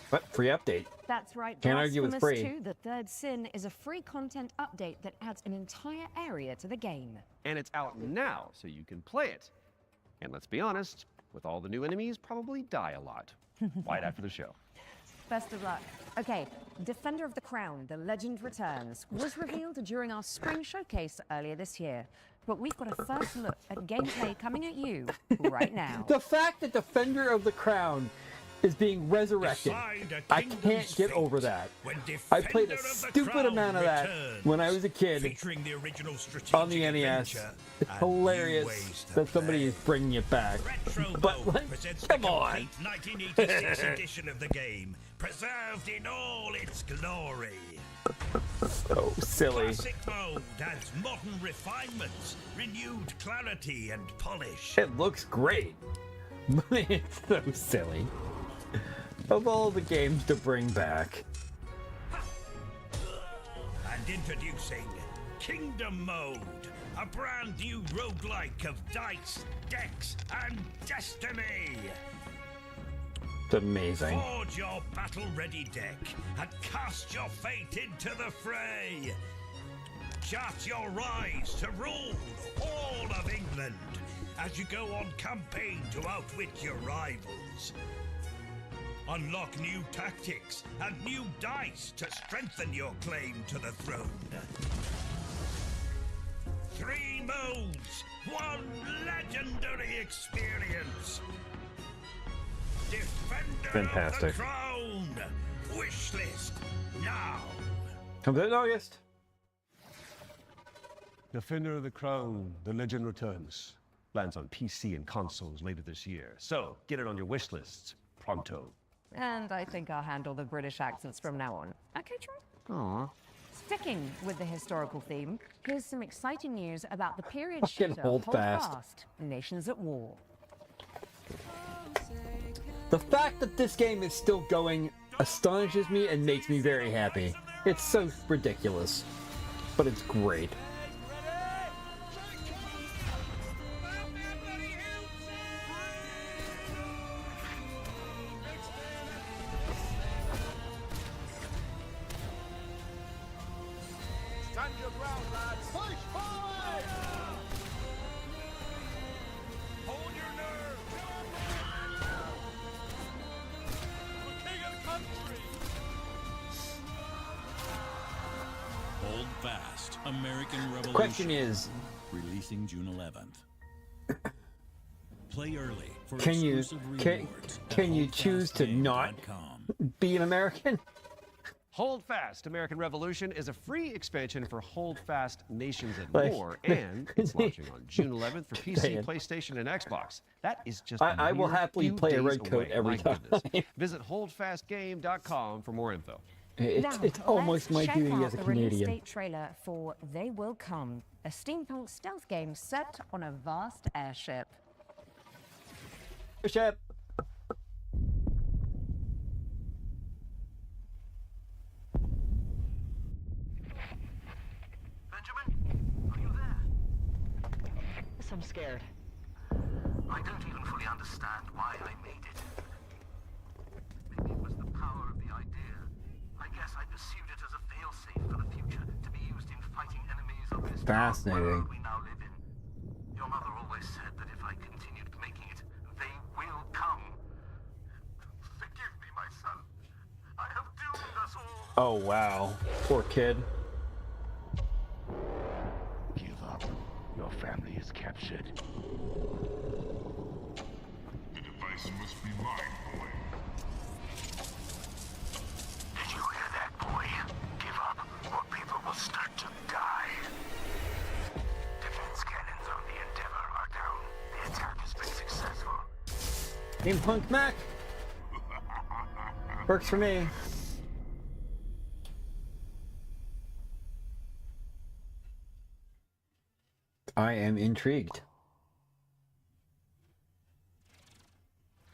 But free update. That's right. Can't argue with Blasphemous free. 2, The Third Sin is a free content update that adds an entire area to the game. And it's out now, so you can play it. And let's be honest, with all the new enemies, probably die a lot. Right after the show. Best of luck. Okay, Defender of the Crown, The Legend Returns, was revealed during our spring showcase earlier this year. But we've got a first look at gameplay coming at you right now. The fact that Defender of the Crown is being resurrected. I can't get over that. I played a stupid amount of that when I was a kid on the NES. It's hilarious that somebody is bringing it back. But like, come on. 1986 edition of the game, preserved in all its glory. So silly. Classic mode adds modern refinements, renewed clarity and polish. It looks great, but it's so silly. Of all the games to bring back. And introducing Kingdom Mode, a brand new roguelike of dice, decks, and destiny. It's amazing. Forge your battle-ready deck and cast your fate into the fray. Chart your rise to rule all of England as you go on campaign to outwit your rivals. Unlock new tactics and new dice to strengthen your claim to the throne. 3 modes, 1 legendary experience. Defender Fantastic. of the Crown. Wishlist now. Comes out in August. Defender of the Crown, The Legend Returns. Lands on PC and consoles later this year. So, get it on your wish lists pronto. And I think I'll handle the British accents from now on. Okay, Troy? Aww. Sticking with the historical theme, here's some exciting news about the period Fucking shooter hold fast. Nations at War. The fact that this game is still going astonishes me and makes me very happy. It's so ridiculous, but it's great. Stand your ground, lads. Push forward! Hold your nerve. The king of country. Hold fast. American Revolution. Question is, releasing June 11th. Play early for can you exclusive rewards at can you choose to not be an American? Hold Fast American Revolution is a free expansion for Hold Fast Nations at Like, War, and it's launching on June 11th for PC, PlayStation, and Xbox. That is just I will happily play a red coat every time. Visit holdfastgame.com for more info. It's almost my check duty out as a the release Canadian. date trailer for They Will Come, a steampunk stealth game set on a vast airship. Airship. Yes, I'm scared. I don't even fully understand why I made it. Maybe it was the power of the idea. I guess I pursued it as a failsafe for the future, to be used in fighting enemies of this Fascinating. world we now live in. Your mother always said that if I continued making it, they will come. Forgive me, my son. I have doomed us all. Oh wow, poor kid. Give up. Your family is captured. The device must be mine, boy. Did you hear that, boy? Give up, or people will start to die. Defense cannons on the Endeavor are down. The attack has been successful. Steampunk Mac. Works for me. I am intrigued.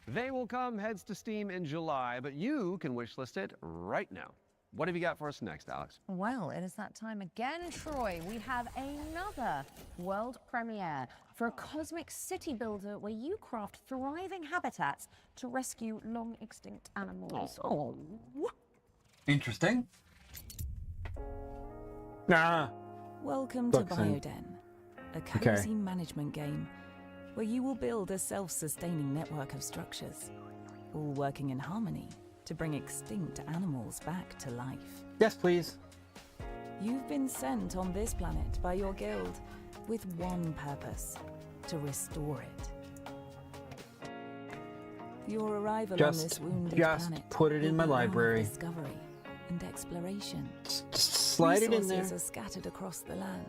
They Will Come heads to Steam in July, but you can wishlist it right now. What have you got for us next, Alex? Well, it is that time again, Troy. We have another world premiere for a cosmic city builder where you craft thriving habitats to rescue long extinct animals. Oh. Interesting. Nah. Welcome to Buxton. Bioden, a cozy management game where you will build a self-sustaining network of structures, all working in harmony to bring extinct animals back to life. Yes, please. You've been sent on this planet by your guild with one purpose: to restore it. Your arrival on Just this wounded just planet put it in my will be one of library. discovery and exploration. Just slide it in there. Resources are scattered across the land.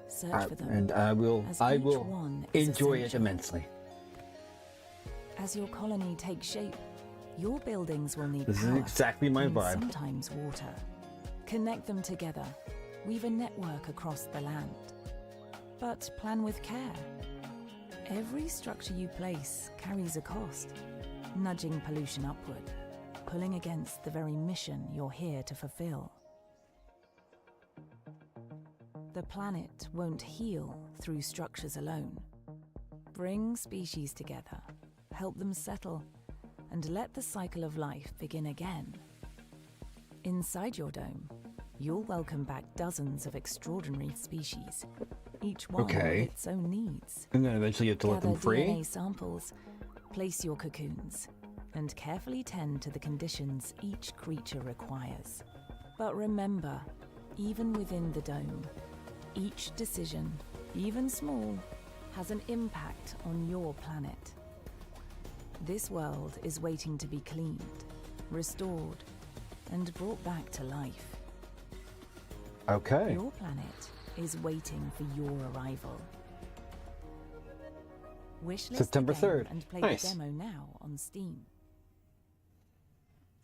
Search for them. And I will as each enjoy one is it essential. immensely. As your colony takes shape, your buildings will need This is power exactly my and vibe. sometimes water. Connect them together. Weave a network across the land. But plan with care. Every structure you place carries a cost, nudging pollution upward, pulling against the very mission you're here to fulfill. The planet won't heal through structures alone. Bring species together, help them settle, and let the cycle of life begin again. Inside your dome, you'll welcome back dozens of extraordinary species, each one with its own needs. And then eventually you have to let them Gather free. DNA samples, place your cocoons, and carefully tend to the conditions each creature requires. But remember, even within the dome, each decision, even small, has an impact on your planet. This world is waiting to be cleaned, restored, and brought back to life. Okay. Your planet is waiting for your arrival. Wishlist September the game 3rd. and play Nice. the demo now on Steam.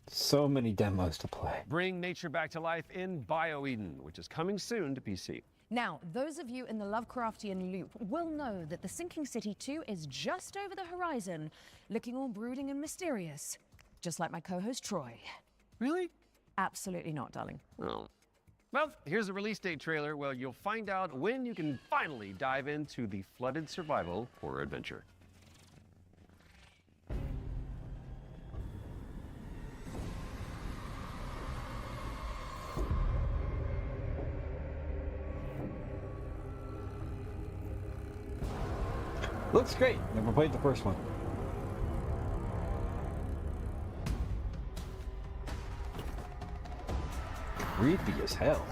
So many demos to play. Bring nature back to life in BioEden, which is coming soon to PC. Now, those of you in the Lovecraftian loop will know that the Sinking City 2 is just over the horizon, looking all brooding and mysterious, just like my co-host Troy. Really? Absolutely not, darling. Oh. Well, here's a release date trailer where you'll find out when you can finally dive into the flooded survival horror adventure. Looks great. Never played the first one. Creepy as hell.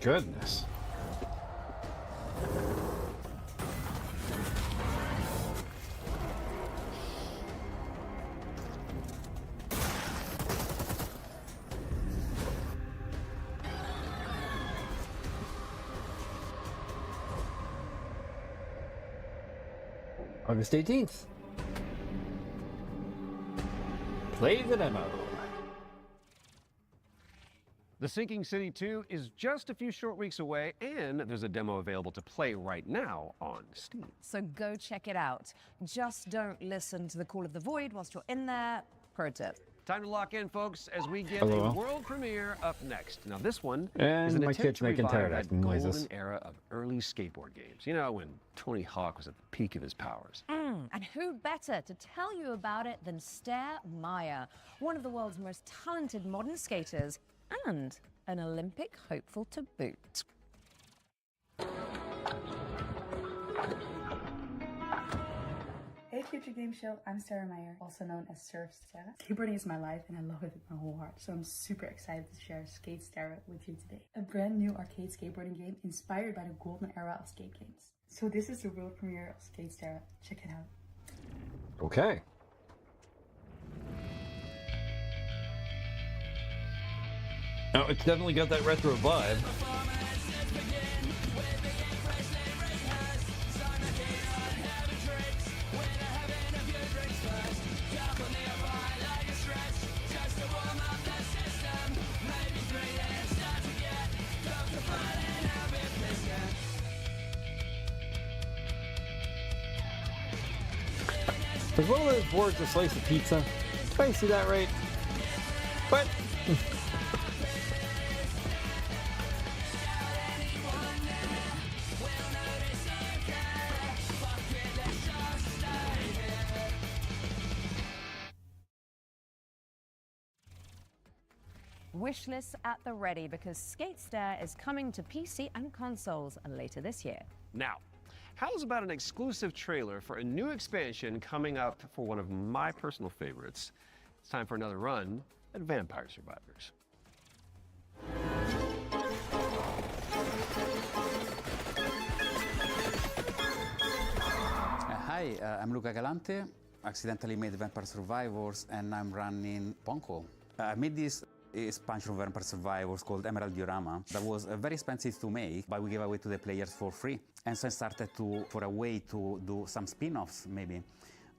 Goodness. August 18th. Play the demo. The Sinking City 2 is just a few short weeks away, and there's a demo available to play right now on Steam. So go check it out. Just don't listen to the call of the void whilst you're in there. Pro tip. Time to lock in, folks, as we get Hello. a world premiere up next. Now, this one And is an my attempt kid's to making revive pterodactyl that noises. golden era of early skateboard games. You know, when Tony Hawk was at the peak of his powers. And who better to tell you about it than Stair Meyer, one of the world's most talented modern skaters and an Olympic hopeful to boot. Hey Future Game Show, I'm Sarah Meyer, also known as Surf Sarah. Skateboarding is my life and I love it with my whole heart, so I'm super excited to share Skate Sarah with you today. A brand new arcade skateboarding game inspired by the golden era of skate games. So this is the world premiere of Skate Sarah. Check it out. Okay. Oh, it's definitely got that retro vibe. There's one of those boards a slice of pizza. Did I see that right? What? Wishlists at the ready because Skate Stair is coming to PC and consoles later this year. Now, how's about an exclusive trailer for a new expansion coming up for one of my personal favorites? It's time for another run at Vampire Survivors. Hi, I'm Luca Galante. Accidentally made Vampire Survivors and I'm running Ponko. I made this expansion of Vampire Survivors called Emerald Diorama that was very expensive to make, but we gave away to the players for free. And so I started for a way to do some spin-offs maybe.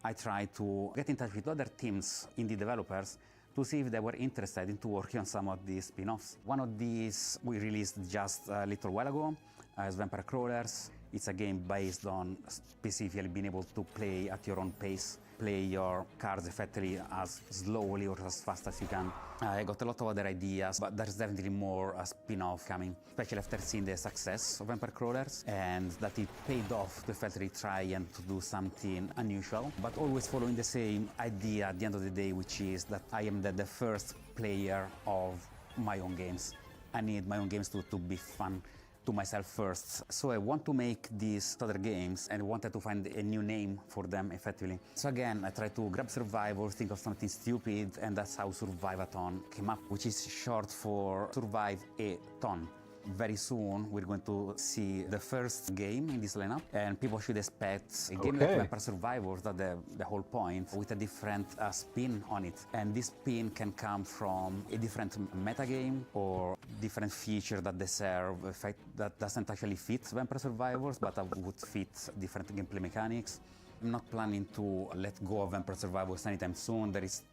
I tried to get in touch with other teams, indie developers, to see if they were interested in working on some of these spin-offs. One of these we released just a little while ago as Vampire Crawlers. It's a game based on specifically being able to play at your own pace, play your cards effectively as slowly or as fast as you can. I got a lot of other ideas, but there's definitely more spin-off coming, especially after seeing the success of Vampire Crawlers and that it paid off to effectively try and to do something unusual, but always following the same idea at the end of the day, which is that I am the first player of my own games. I need my own games to be fun to myself first. So I want to make these other games and wanted to find a new name for them effectively. So again, I tried to grab Survivors, think of something stupid, and that's how Survivathon came up, which is short for Survive a Ton. Very soon we're going to see the first game in this lineup, and people should expect a game like Vampire Survivors, that's the whole point, with a different spin on it. And this spin can come from a different metagame or different feature that they serve, that doesn't actually fit Vampire Survivors, but would fit different gameplay mechanics. I'm not planning to let go of Vampire Survivors anytime soon. There is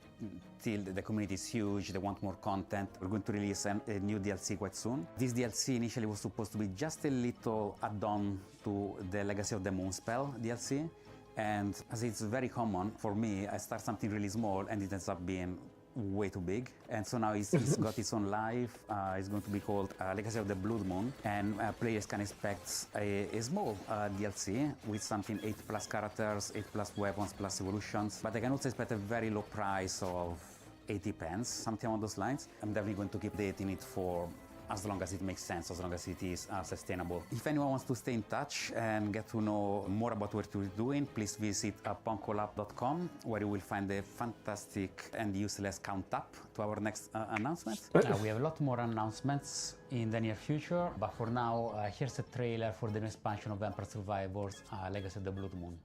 still, the community is huge, they want more content. We're going to release a new DLC quite soon. This DLC initially was supposed to be just a little add-on to the Legacy of the Moonspell DLC. And as it's very common for me, I start something really small and it ends up being way too big. And so now it's got its own life. It's going to be called Legacy of the Blood Moon, and players can expect a small DLC with something 8+ characters, 8+ weapons, plus evolutions, but they can also expect a very low price of 80 pence, something along those lines. I'm definitely going to keep dating it for as long as it makes sense, as long as it is sustainable. If anyone wants to stay in touch and get to know more about what we're doing, please visit ponkolab.com, where you will find a fantastic and useless count up to our next announcement. We have a lot more announcements in the near future, but for now, here's a trailer for the new expansion of Vampire Survivors, Legacy of the Blood Moon.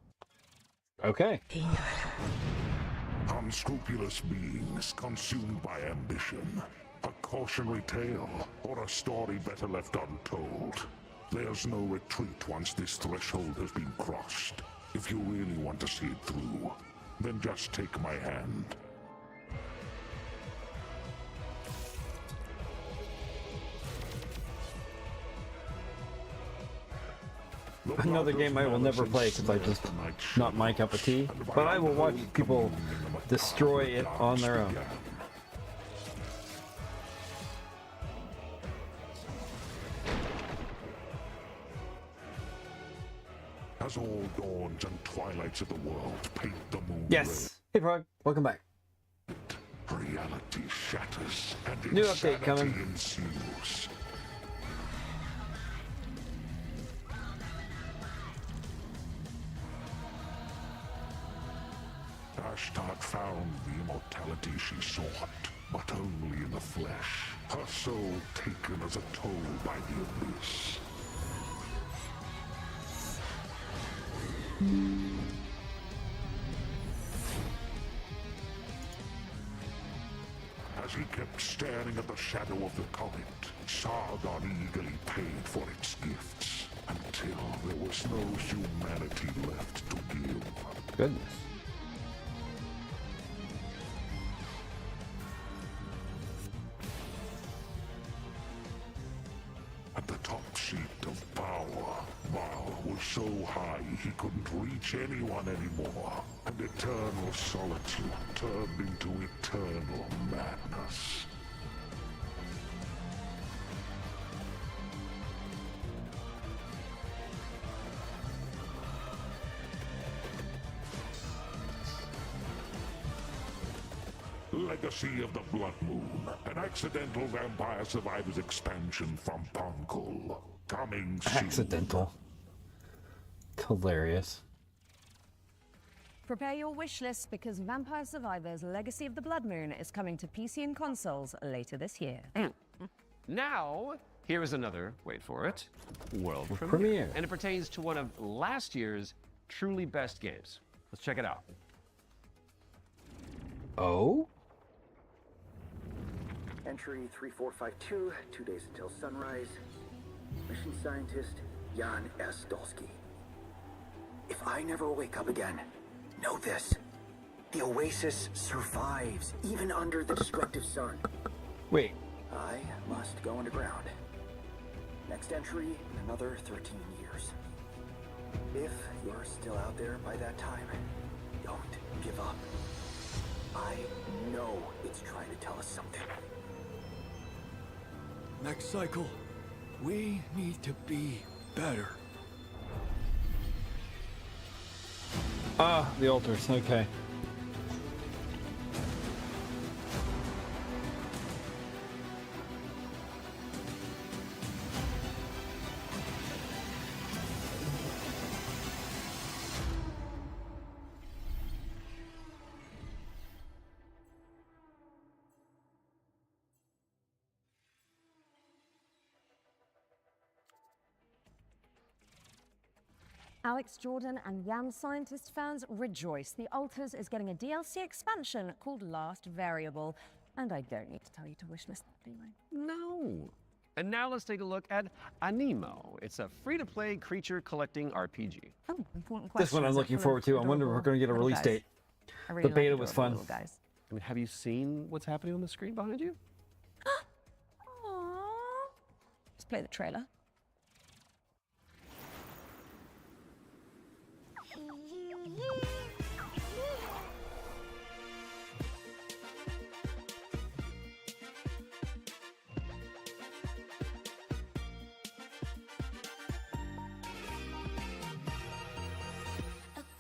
Okay. Unscrupulous beings consumed by ambition. A cautionary tale, or a story better left untold. There's no retreat once this threshold has been crossed. If you really want to see it through, then just take my hand. Another game I will never play because I just not my cup of tea, but I will watch people destroy it on their own. As all dawns and twilights of the world paint the moon Yes. Hey Prog, welcome back. Reality shatters and new update coming. Ensues. Ashtart found the immortality she sought, but only in the flesh. Her soul taken as a toll by the abyss. As he kept staring at the shadow of the comet, Sargon eagerly paid for its gifts, until there was no humanity left to give. Goodness. At the top seat of power, Baal was so high he couldn't reach anyone anymore, and eternal solitude turned into eternal madness. Legacy of the Blood Moon, an accidental Vampire Survivors expansion from Punkle. Coming soon. Accidental. It's hilarious. Prepare your wish list because Vampire Survivors Legacy of the Blood Moon is coming to PC and consoles later this year. Now, here is another, wait for it, world premiere. Premiere. And it pertains to one of last year's truly best games. Let's check it out. Oh? Entry 3452, 2 days until sunrise. Mission scientist Jan S. Dolsky. If I never wake up again, know this. The Oasis survives, even under the destructive sun. Wait. I must go underground. Next entry in another 13 years. If you're still out there by that time, don't give up. I know it's trying to tell us something. Next cycle, we need to be better. Ah, the altars, okay. Alex Jordan and Yam Scientist fans rejoice. The Altars is getting a DLC expansion called Last Variable. And I don't need to tell you to wishlist that, do I? No. And now let's take a look at Anemo. It's a free-to-play creature collecting RPG. Oh, important question. This one I'm looking forward to. I wonder if we're going to get a release date. The beta was fun. Guys. I mean, have you seen what's happening on the screen behind you? Aww. Let's play the trailer.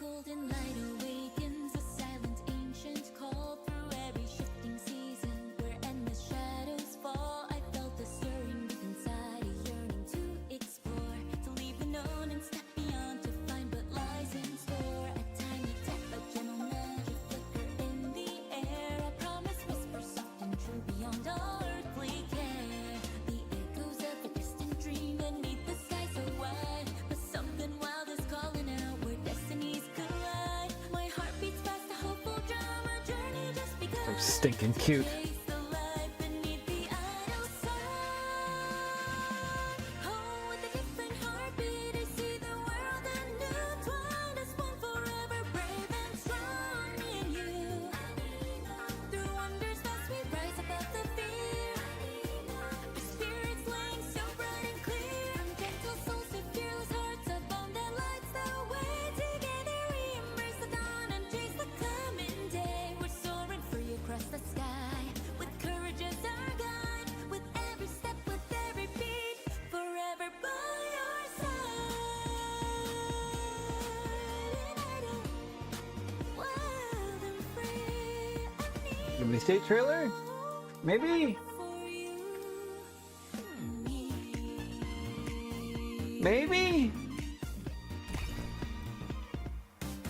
Golden light awakens, a silent ancient call through every shifting season. Where endless shadows fall, I felt the stirring deep inside, a yearning to explore, to leave the known and step beyond, to find what lies in store. A tiny tap, a gentle nudge, a flicker in the air, a promise whisper soft and true beyond all earthly care. The echoes of a distant dream beneath the sky so wide, but something wild is calling out where destinies collide. My heart beats fast, a hopeful drum, a journey just begun. So stinking cute. Chase the light beneath the idle sun. Oh, with a different heartbeat, I see the world anew. Twined as one forever, brave and strong. Me and you. Through wonders fast we rise above the fear. The spirits laying so bright and clear. From gentle souls to fearless hearts, a bond that lights the way. Together we embrace the dawn and chase the coming day. We're soaring free across the sky, with courage as our guide. With every step, with every beat, forever by your side. Wild and free, Release date trailer? Maybe? Maybe?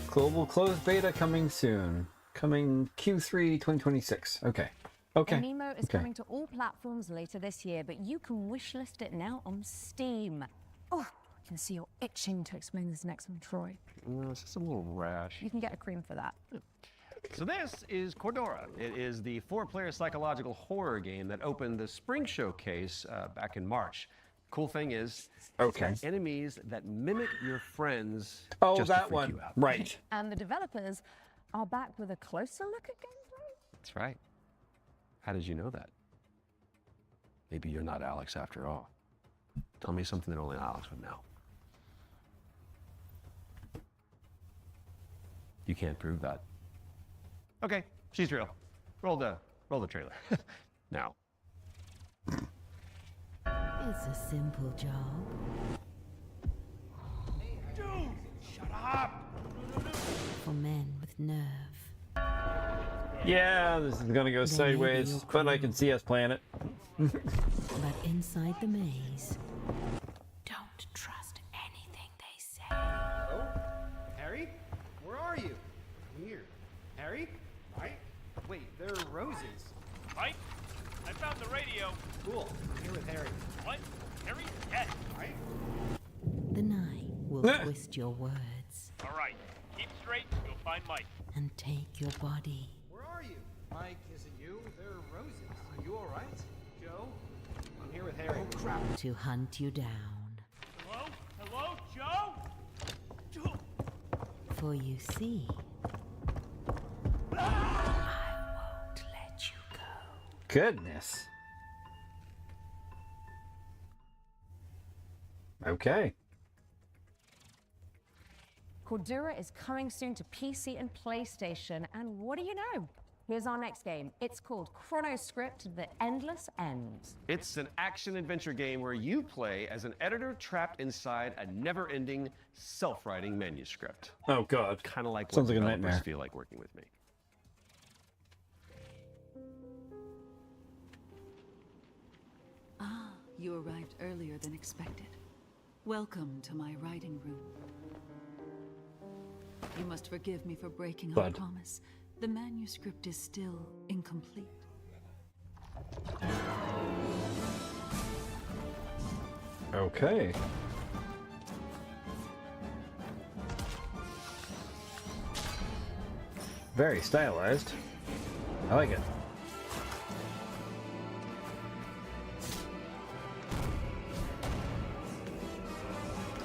Global closed beta coming soon. Coming Q3 2026. Okay. Okay. Anemo is Okay. coming to all platforms later this year, but you can wishlist it now on Steam. Oh, I can see you're itching to explain this next one, Troy. No, it's just a little rash. You can get a cream for that. So this is Cordora. It is the 4-player psychological horror game that opened the Spring Showcase back in March. Cool thing is, it's got enemies that mimic your friends. Oh, just to that freak one. you out. Right. And the developers are back with a closer look at gameplay. That's right. How did you know that? Maybe you're not Alex after all. Tell me something that only Alex would know. You can't prove that. Okay, she's real. Roll the trailer. Now. It's a simple job. Dude, shut up! For men with nerve. Yeah, this is gonna go sideways, but I can see us playing it. But inside the maze, don't trust anything they say. Hello? Harry? Where are you? Weird. Harry? Mike? Wait, there are roses. Mike, I found the radio. Cool. I'm here with Harry. What? Harry's dead. Mike? The night will twist your words All right, keep straight. You'll find Mike. and take your body. Where are you? Mike, is it you? There are roses. Are you all right? Joe? I'm here with Harry. Oh, crap. To hunt you down. Hello? Hello, Joe? Joe? For you see, Goodness. Okay. Cordura is coming soon to PC and PlayStation, and what do you know? Here's our next game. It's called Chronoscript: The Endless End. It's an action-adventure game where you play as an editor trapped inside a never-ending, self-writing manuscript. Oh, God. Kind of like Sounds what like a developers nightmare. feel like working with me. Ah, you arrived earlier than expected. Welcome to my writing room. You must forgive me for breaking our Bud. promise. The manuscript is still incomplete. Okay. Very stylized. I like it.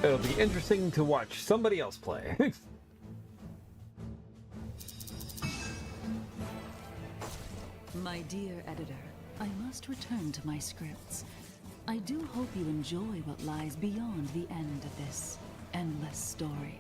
It'll be interesting to watch somebody else play. My dear editor, I must return to my scripts. I do hope you enjoy what lies beyond the end of this endless story.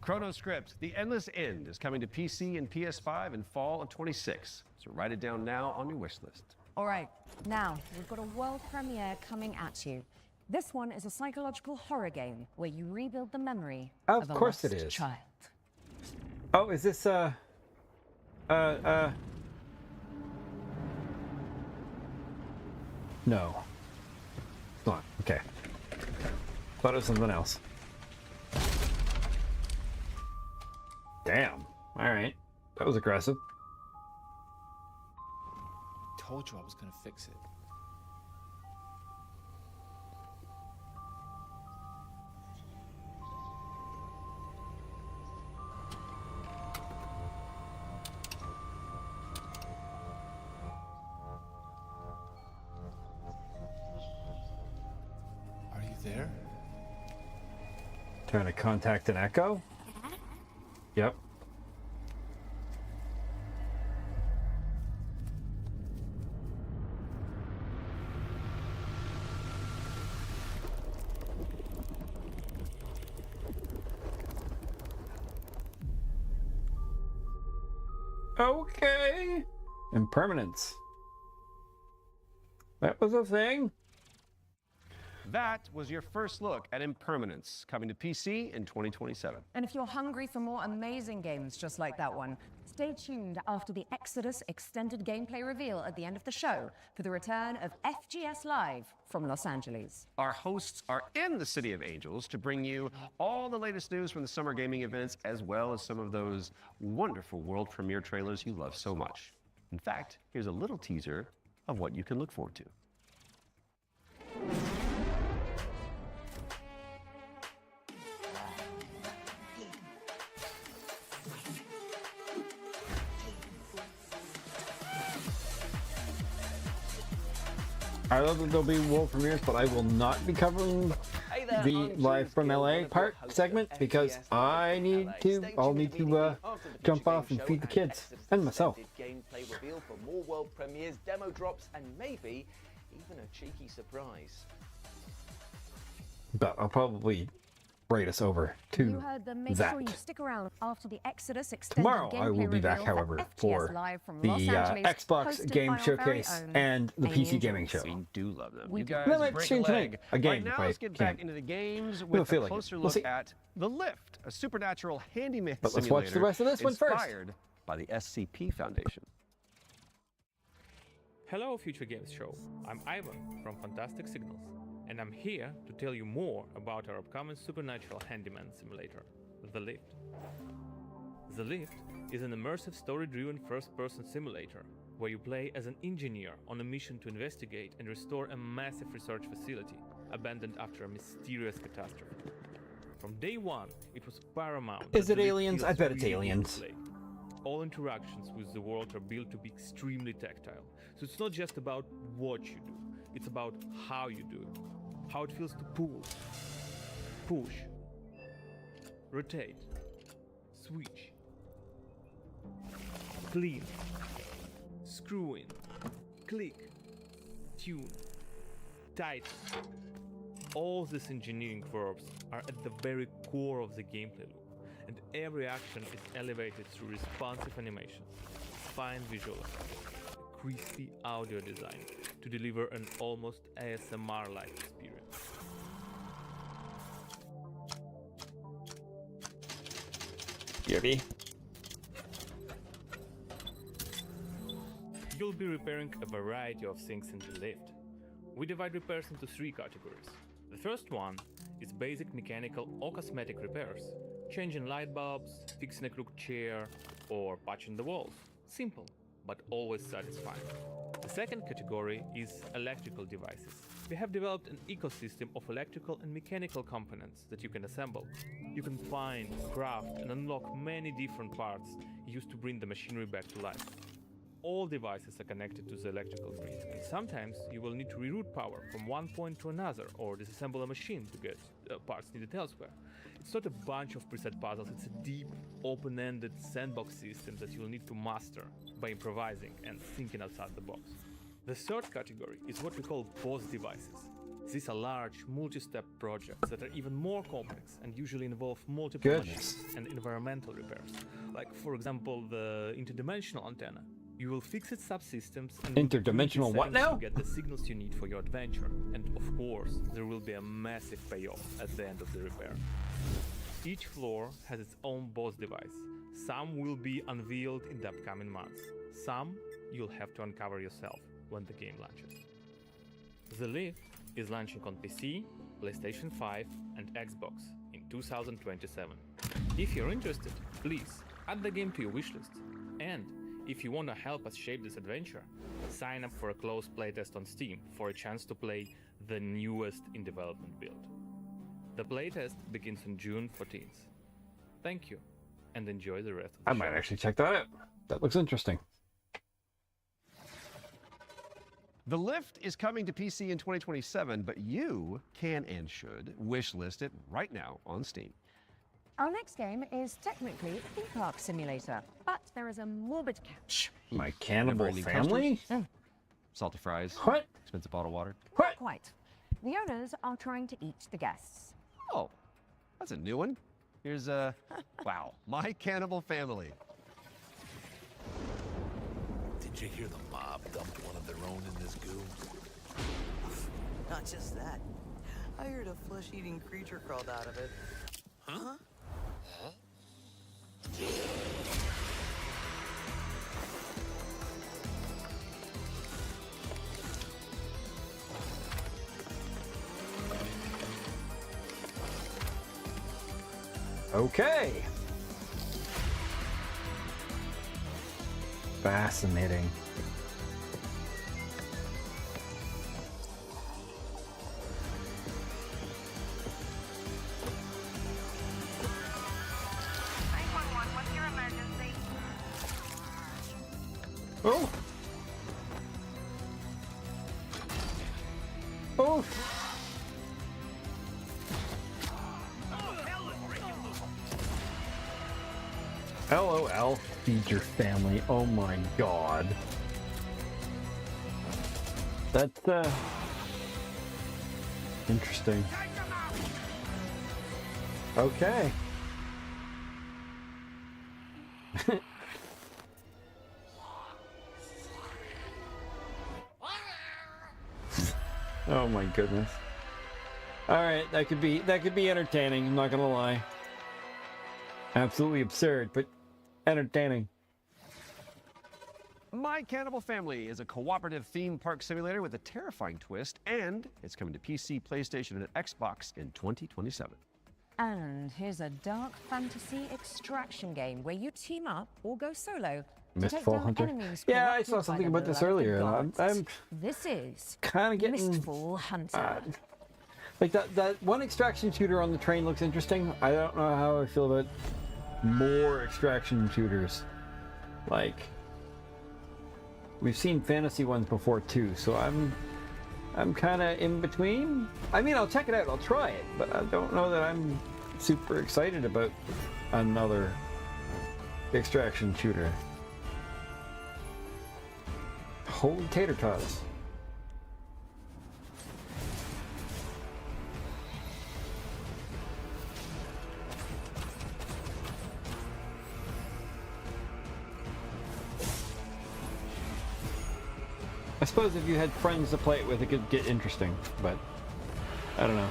Chronoscript: The Endless End is coming to PC and PS5 in fall of 26. So write it down now on your wish list. All right, now we've got a world premiere coming at you. This one is a psychological horror game where you rebuild the memory Of of a course lost it is. child. Oh, is this, No. It's not. Okay. Thought it was something else. Damn. Alright. That was aggressive. Told you I was gonna fix it. Are you there? Trying to contact an echo? Yep. Okay. Impermanence. That was a thing. That was your first look at Impermanence, coming to PC in 2027. And if you're hungry for more amazing games just like that one, stay tuned after the Exodus extended gameplay reveal at the end of the show for the return of FGS Live from Los Angeles. Our hosts are in the City of Angels to bring you all the latest news from the summer gaming events, as well as some of those wonderful world premiere trailers you love so much. In fact, here's a little teaser of what you can look forward to. I love that there'll be world premieres, but I will not be covering the live from LA part segment because I'll need to jump off and feed the kids and myself. Gameplay reveal for more world premieres, demo drops, and maybe even a cheeky surprise. But I'll probably rate us over to You heard them. Make that. sure you stick around after the Exodus extended Tomorrow I will gameplay be back, reveal however, FTS for Live from the Los Angeles, Xbox hosted Game by our very Showcase own and the Amy PC Gaming Show. We do love them. We You do. guys Well, I might break exchange a leg. tonight. A game Right now, if I let's get can. back into the games We'll with feel a like it. closer We'll look see. at The Lift, a supernatural handyman But let's simulator watch the rest of this one first. inspired by the SCP Foundation. Hello, Future Games Show. I'm Ivan from Fantastic Signals, and I'm here to tell you more about our upcoming supernatural handyman simulator, The Lift. The Lift is an immersive story-driven first-person simulator where you play as an engineer on a mission to investigate and restore a massive research facility abandoned after a mysterious catastrophe. From day one, it was paramount. Is that it The Lift aliens? feels I bet it's really good to aliens. play. All interactions with the world are built to be extremely tactile. So it's not just about what you do, it's about how you do it. How it feels to pull, push, rotate, switch, clean, screw in, click, tune, tighten. All these engineering verbs are at the very core of the gameplay loop, and every action is elevated through responsive animations, fine visual effects, crispy audio design to deliver an almost ASMR-like experience. Beauty. You'll be repairing a variety of things in the lift. We divide repairs into 3 categories. The first one is basic mechanical or cosmetic repairs, changing light bulbs, fixing a crooked chair, or patching the walls. Simple, but always satisfying. The second category is electrical devices. We have developed an ecosystem of electrical and mechanical components that you can assemble. You can find, craft, and unlock many different parts used to bring the machinery back to life. All devices are connected to the electrical grid, and sometimes you will need to reroute power from one point to another or disassemble a machine to get parts needed elsewhere. It's not a bunch of preset puzzles, it's a deep, open-ended sandbox system that you'll need to master by improvising and thinking outside the box. The third category is what we call boss devices. These are large, multi-step projects that are even more complex and usually involve multiple Goodness. machines and environmental repairs. Like, for example, the interdimensional antenna. You will fix its subsystems and Interdimensional what now? to get the signals you need for your adventure. And of course, there will be a massive payoff at the end of the repair. Each floor has its own boss device. Some will be unveiled in the upcoming months. Some you'll have to uncover yourself when the game launches. The Lift is launching on PC, PlayStation 5 and Xbox in 2027. If you're interested, please add the game to your wishlist. And if you want to help us shape this adventure, sign up for a closed playtest on Steam for a chance to play the newest in development build. The playtest begins on June 14th. Thank you, and enjoy the rest of the I might actually check that out. That looks interesting. The Lift is coming to PC in 2027, but you can and should wishlist it right now on Steam. Our next game is technically a theme park simulator, but there is a morbid catch. My cannibal Never-ending family? custards, salty fries, What? expensive bottled water. Not quite. The owners are trying to eat the guests. Oh, that's a new one. Here's wow, My Cannibal Family. Did you hear the mob dump one of their own in this goo? Not just that. I heard a flesh-eating creature crawled out of it. Huh? Okay. Fascinating. What's your emergency? Oh. Oh. LOL, feed your family. Oh my god. That's interesting. Okay. Oh my goodness. All right, that could be entertaining. I'm not gonna lie. Absolutely absurd, but entertaining. My Cannibal Family is a cooperative theme park simulator with a terrifying twist, and it's coming to PC, PlayStation, and Xbox in 2027. And here's a dark fantasy extraction game where you team up or go solo to take Mistfall down Hunter. enemies. Yeah, I corrupted saw by something the about this blood of the earlier. I'm This is kind of getting Mistfall Hunter. like that one extraction shooter on the train looks interesting. I don't know how I feel about more extraction shooters. Like, we've seen fantasy ones before too, so I'm kind of in between. I mean, I'll check it out, I'll try it, but I don't know that I'm super excited about another extraction shooter. Holy tater tots. I suppose if you had friends to play it with, it could get interesting, but I don't know.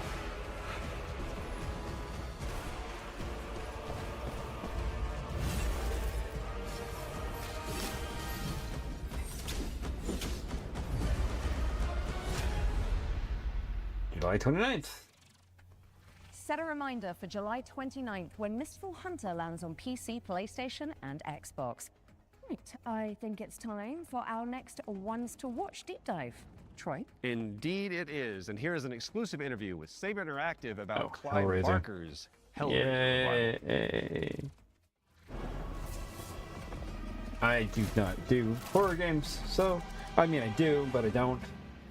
July 29th. Set a reminder for July 29th when Mistfall Hunter lands on PC, PlayStation, and Xbox. Right, I think it's time for our next Ones to Watch deep dive. Troy? Indeed it is, and here is an exclusive interview with Saber Interactive about Clive Hellraiser. Barker's Hellraiser. Yay. I do not do horror games, so I mean I do, but I don't.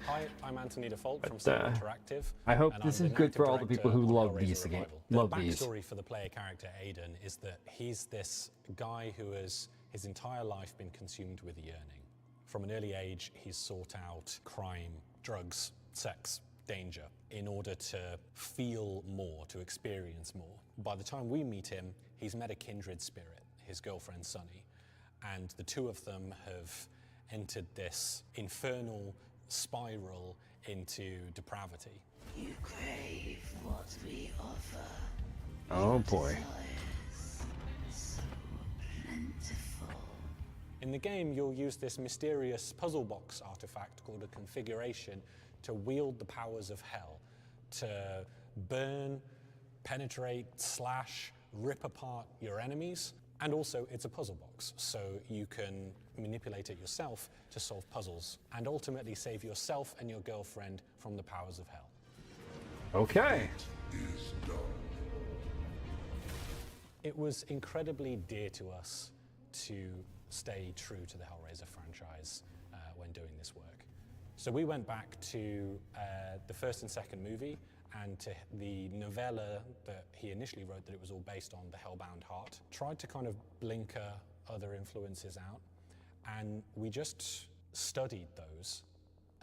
Hi, I'm Anthony Default from Saber Interactive. I hope and this I'm is the good for narrative all the people director who on love Hellraiser these again. Revival. Love the these. backstory for the player character Aiden is that he's this guy who has his entire life been consumed with yearning. From an early age, he's sought out crime, drugs, sex, danger in order to feel more, to experience more. By the time we meet him, he's met a kindred spirit, his girlfriend Sunny, and the two of them have entered this infernal spiral into depravity. You crave what we offer. Oh boy. In the game, you'll use this mysterious puzzle box artifact called a configuration to wield the powers of hell, to burn, penetrate, slash, rip apart your enemies. And also, it's a puzzle box, so you can manipulate it yourself to solve puzzles and ultimately save yourself and your girlfriend from the powers of hell. Okay. It was incredibly dear to us to stay true to the Hellraiser franchise when doing this work. So we went back to the first and second movie and to the novella that he initially wrote that it was all based on, The Hellbound Heart. Tried to kind of blinker other influences out, and we just studied those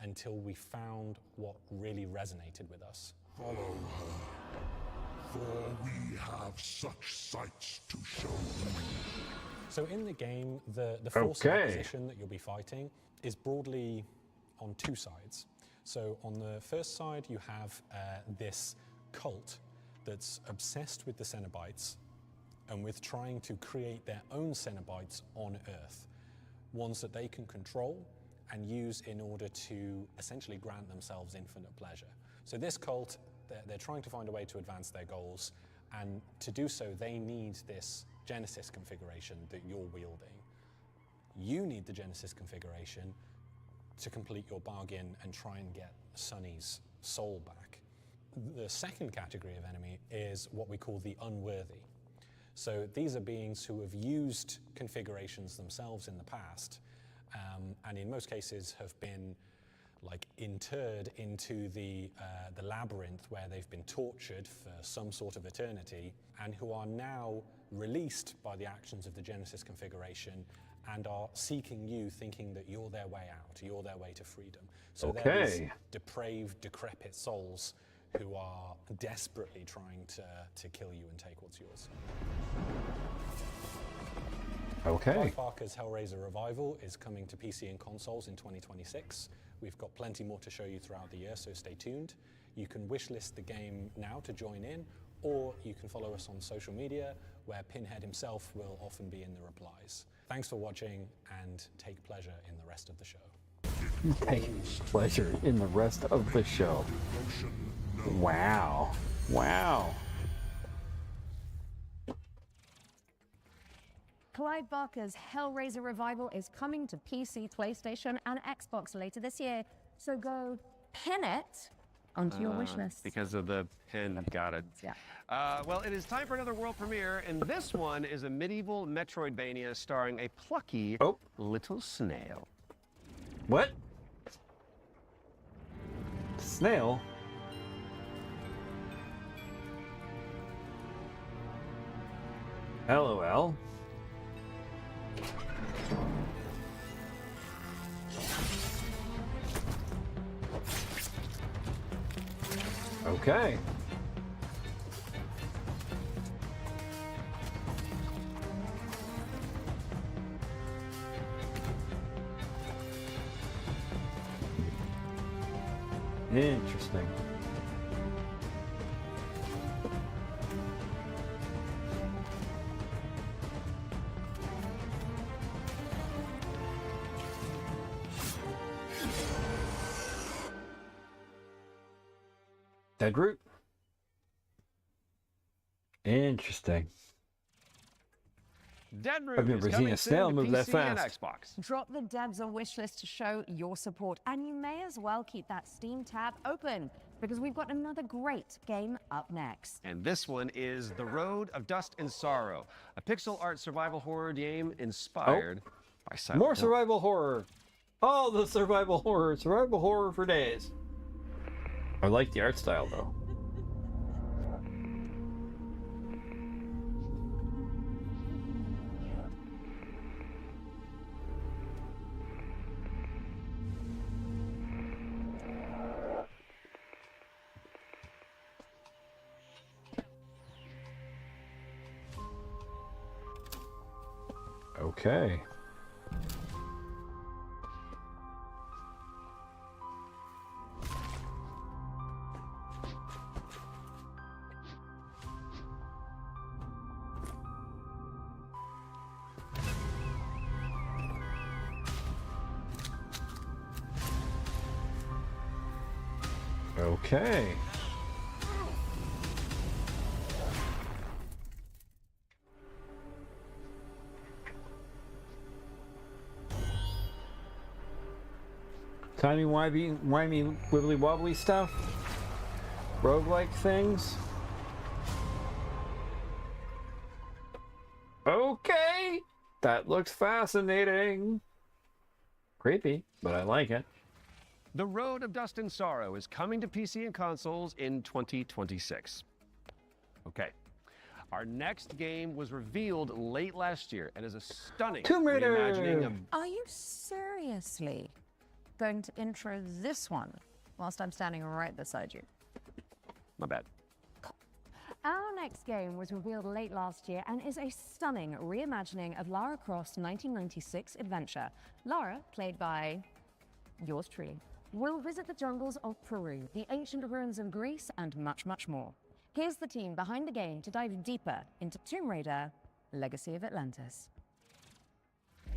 until we found what really resonated with us. Follow her, for we have such sights to show you. So in the game, the force of opposition that you'll be fighting is broadly on two sides. So on the first side, you have this cult that's obsessed with the Cenobites and with trying to create their own Cenobites on Earth, ones that they can control and use in order to essentially grant themselves infinite pleasure. So this cult, they're trying to find a way to advance their goals, and to do so, they need this Genesis configuration that you're wielding. You need the Genesis configuration to complete your bargain and try and get Sunny's soul back. The second category of enemy is what we call the unworthy. So these are beings who have used configurations themselves in the past, and in most cases have been like interred into the labyrinth where they've been tortured for some sort of eternity, and who are now released by the actions of the Genesis configuration and are seeking you, thinking that you're their way out, you're their way to freedom. So they're these depraved, decrepit souls who are desperately trying to kill you and take what's yours. Okay. Clive Barker's Hellraiser Revival is coming to PC and consoles in 2026. We've got plenty more to show you throughout the year, so stay tuned. You can wishlist the game now to join in, or you can follow us on social media, where Pinhead himself will often be in the replies. Thanks for watching, and take pleasure in the rest of the show. Take pleasure in the rest of the show. Wow. Wow. Clive Barker's Hellraiser Revival is coming to PC, PlayStation, and Xbox later this year. So go pin it onto your wish list. Because of the pin, got it. Yeah. Well, it is time for another world premiere, and this one is a medieval Metroidvania starring a plucky little snail. What? Snail? LOL. Okay. Interesting. Dead root. Interesting. Dead Root I've never is seen coming a snail soon to move that PC and fast. Xbox. Drop the devs a wish list to show your support, and you may as well keep that Steam tab open, because we've got another great game up next. And this one is The Road of Dust and Sorrow, a pixel art survival horror game inspired by Silent More Hill. survival horror. All the survival horror. Survival horror for days. I like the art style though. Okay. Okay. Timey-wimey, wibbly-wobbly stuff? Roguelike things? Okay! That looks fascinating. Creepy, but I like it. The Road of Dust and Sorrow is coming to PC and consoles in 2026. Okay. Our next game was revealed late last year and is a stunning Tomb Raider! reimagining of... Are you seriously going to intro this one whilst I'm standing right beside you? My bad. Our next game was revealed late last year and is a stunning reimagining of Lara Croft's 1996 adventure. Lara, played by yours truly, will visit the jungles of Peru, the ancient ruins of Greece, and much, much more. Here's the team behind the game to dive deeper into Tomb Raider: Legacy of Atlantis.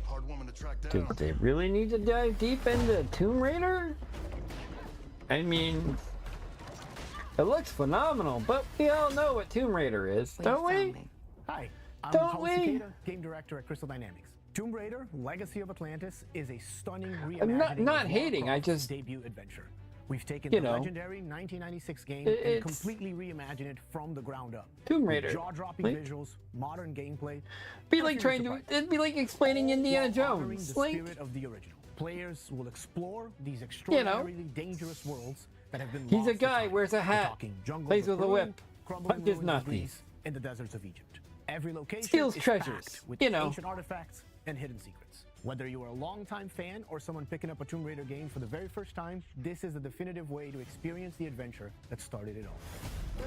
Hard woman to track down. Did they really need to dive deep into Tomb Raider? I mean, it looks phenomenal, but we all know what Tomb Raider is, don't we? Hi, I'm Don't Paul we? Cicada, game director at Crystal Dynamics. Tomb Raider: Legacy of Atlantis is a stunning reimagining I'm not of Lara hating, I Croft's just- debut adventure. We've taken you the know, legendary 1996 game it's and completely reimagined it from the ground up. Tomb With Raider. jaw-dropping Like- visuals, modern gameplay. Be like trying to, it'd be like explaining Indiana while honoring Jones. the Like, spirit of the original. Players will explore these extraordinarily dangerous worlds that have been he's lost a to guy, time. wears a We're hat, talking jungles plays of with a Peru, whip, crumbling punches ruins of Nazis. Greece, in the deserts of Egypt. Every location Steals is treasures, packed with you know. ancient artifacts and hidden secrets. Whether you are a longtime fan or someone picking up a Tomb Raider game for the very first time, this is the definitive way to experience the adventure that started it all.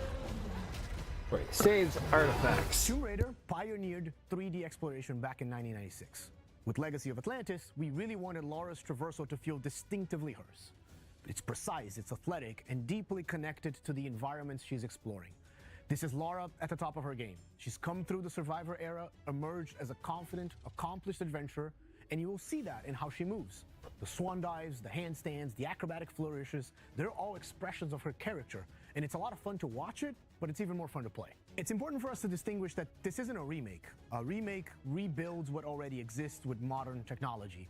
Right, saves artifacts. Tomb Raider pioneered 3D exploration back in 1996. With Legacy of Atlantis, we really wanted Lara's traversal to feel distinctively hers. It's precise, it's athletic, and deeply connected to the environments she's exploring. This is Lara at the top of her game. She's come through the Survivor era, emerged as a confident, accomplished adventurer, and you will see that in how she moves. The swan dives, the handstands, the acrobatic flourishes, they're all expressions of her character, and it's a lot of fun to watch it, but it's even more fun to play. It's important for us to distinguish that this isn't a remake. A remake rebuilds what already exists with modern technology.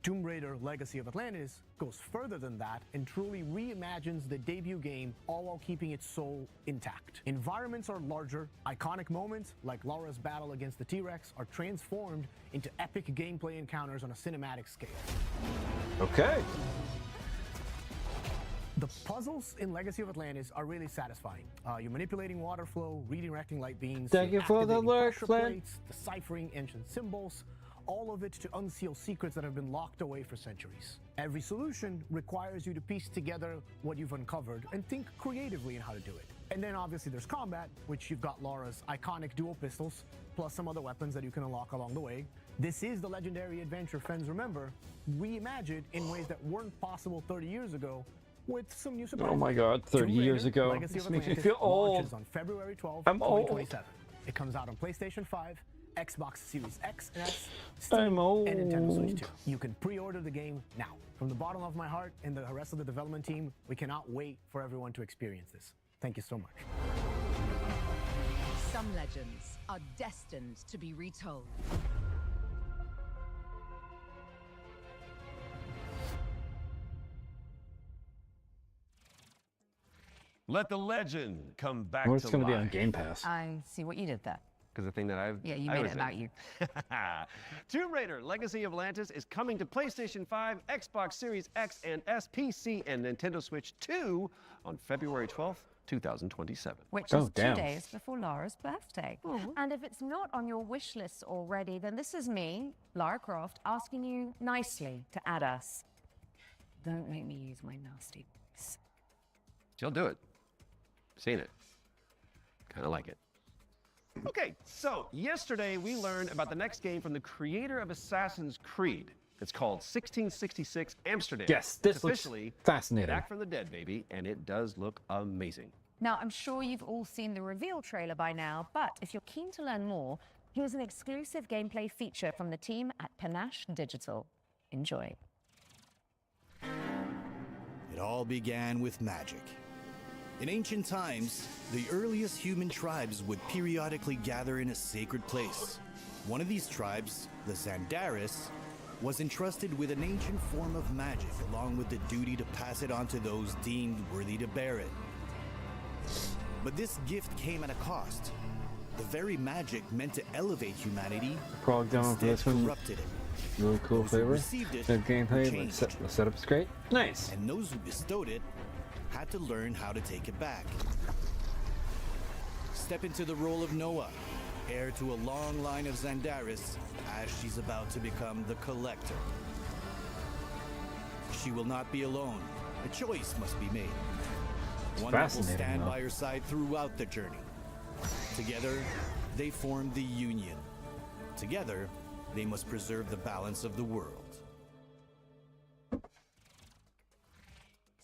Tomb Raider Legacy of Atlantis goes further than that and truly reimagines the debut game, all while keeping its soul intact. Environments are larger, iconic moments like Lara's battle against the T-Rex are transformed into epic gameplay encounters on a cinematic scale. Okay. The puzzles in Legacy of Atlantis are really satisfying. You're manipulating water flow, redirecting light beams, Thank you for the activating lurk, pressure Flynn. plates, deciphering ancient symbols, all of it to unseal secrets that have been locked away for centuries. Every solution requires you to piece together what you've uncovered and think creatively in how to do it. And then obviously there's combat, which you've got Lara's iconic dual pistols, plus some other weapons that you can unlock along the way. This is the legendary adventure fans remember, reimagined in ways that weren't possible 30 years ago, with some new surprises. Oh my god, 30 Tomb Raider, years ago. Legacy This of makes me Atlantis feel old. launches on February 12th, I'm old. 2027. It comes out on PlayStation 5, Xbox Series X and S, I'm Steam, old. and Nintendo Switch 2. You can pre-order the game now. From the bottom of my heart and the rest of the development team, we cannot wait for everyone to experience this. Thank you so much. Some legends are destined to be retold. Let the legend come back Oh, it's to going to be life. on Game Pass. I see what you did there. Because the thing that I've... Yeah, you I made was it about in. you. Tomb Raider Legacy of Atlantis is coming to PlayStation 5, Xbox Series X and S, PC, and Nintendo Switch 2 on February 12th, 2027. Which is 2 days before Lara's birthday. And if it's not on your wish list already, then this is me, Lara Croft, asking you nicely to add us. Don't make me use my nasty voice. She'll do it. Seen it. Kind of like it. Okay, so yesterday we learned about the next game from the creator of Assassin's Creed. It's called 1666 Amsterdam. Yes, this it's looks officially fascinating. back from the dead, baby, and it does look amazing. Now, I'm sure you've all seen the reveal trailer by now, but if you're keen to learn more, here's an exclusive gameplay feature from the team at Panache Digital. Enjoy. It all began with magic. In ancient times, the earliest human tribes would periodically gather in a sacred place. One of these tribes, the Zandaris, was entrusted with an ancient form of magic along with the duty to pass it on to those deemed worthy to bear it. But this gift came at a cost. The very magic meant to elevate humanity Prog demo for this one. corrupted it. Really cool Those who flavor. received it The gameplay, were the setup's great. Nice. And those who bestowed it had to learn how to take it back. Step into the role of Noah, heir to a long line of Zandaris, as she's about to become the Collector. She will not be alone. A choice must be made. One that will fascinating, stand though. by her side throughout the journey. Together, they form the Union. Together, they must preserve the balance of the world.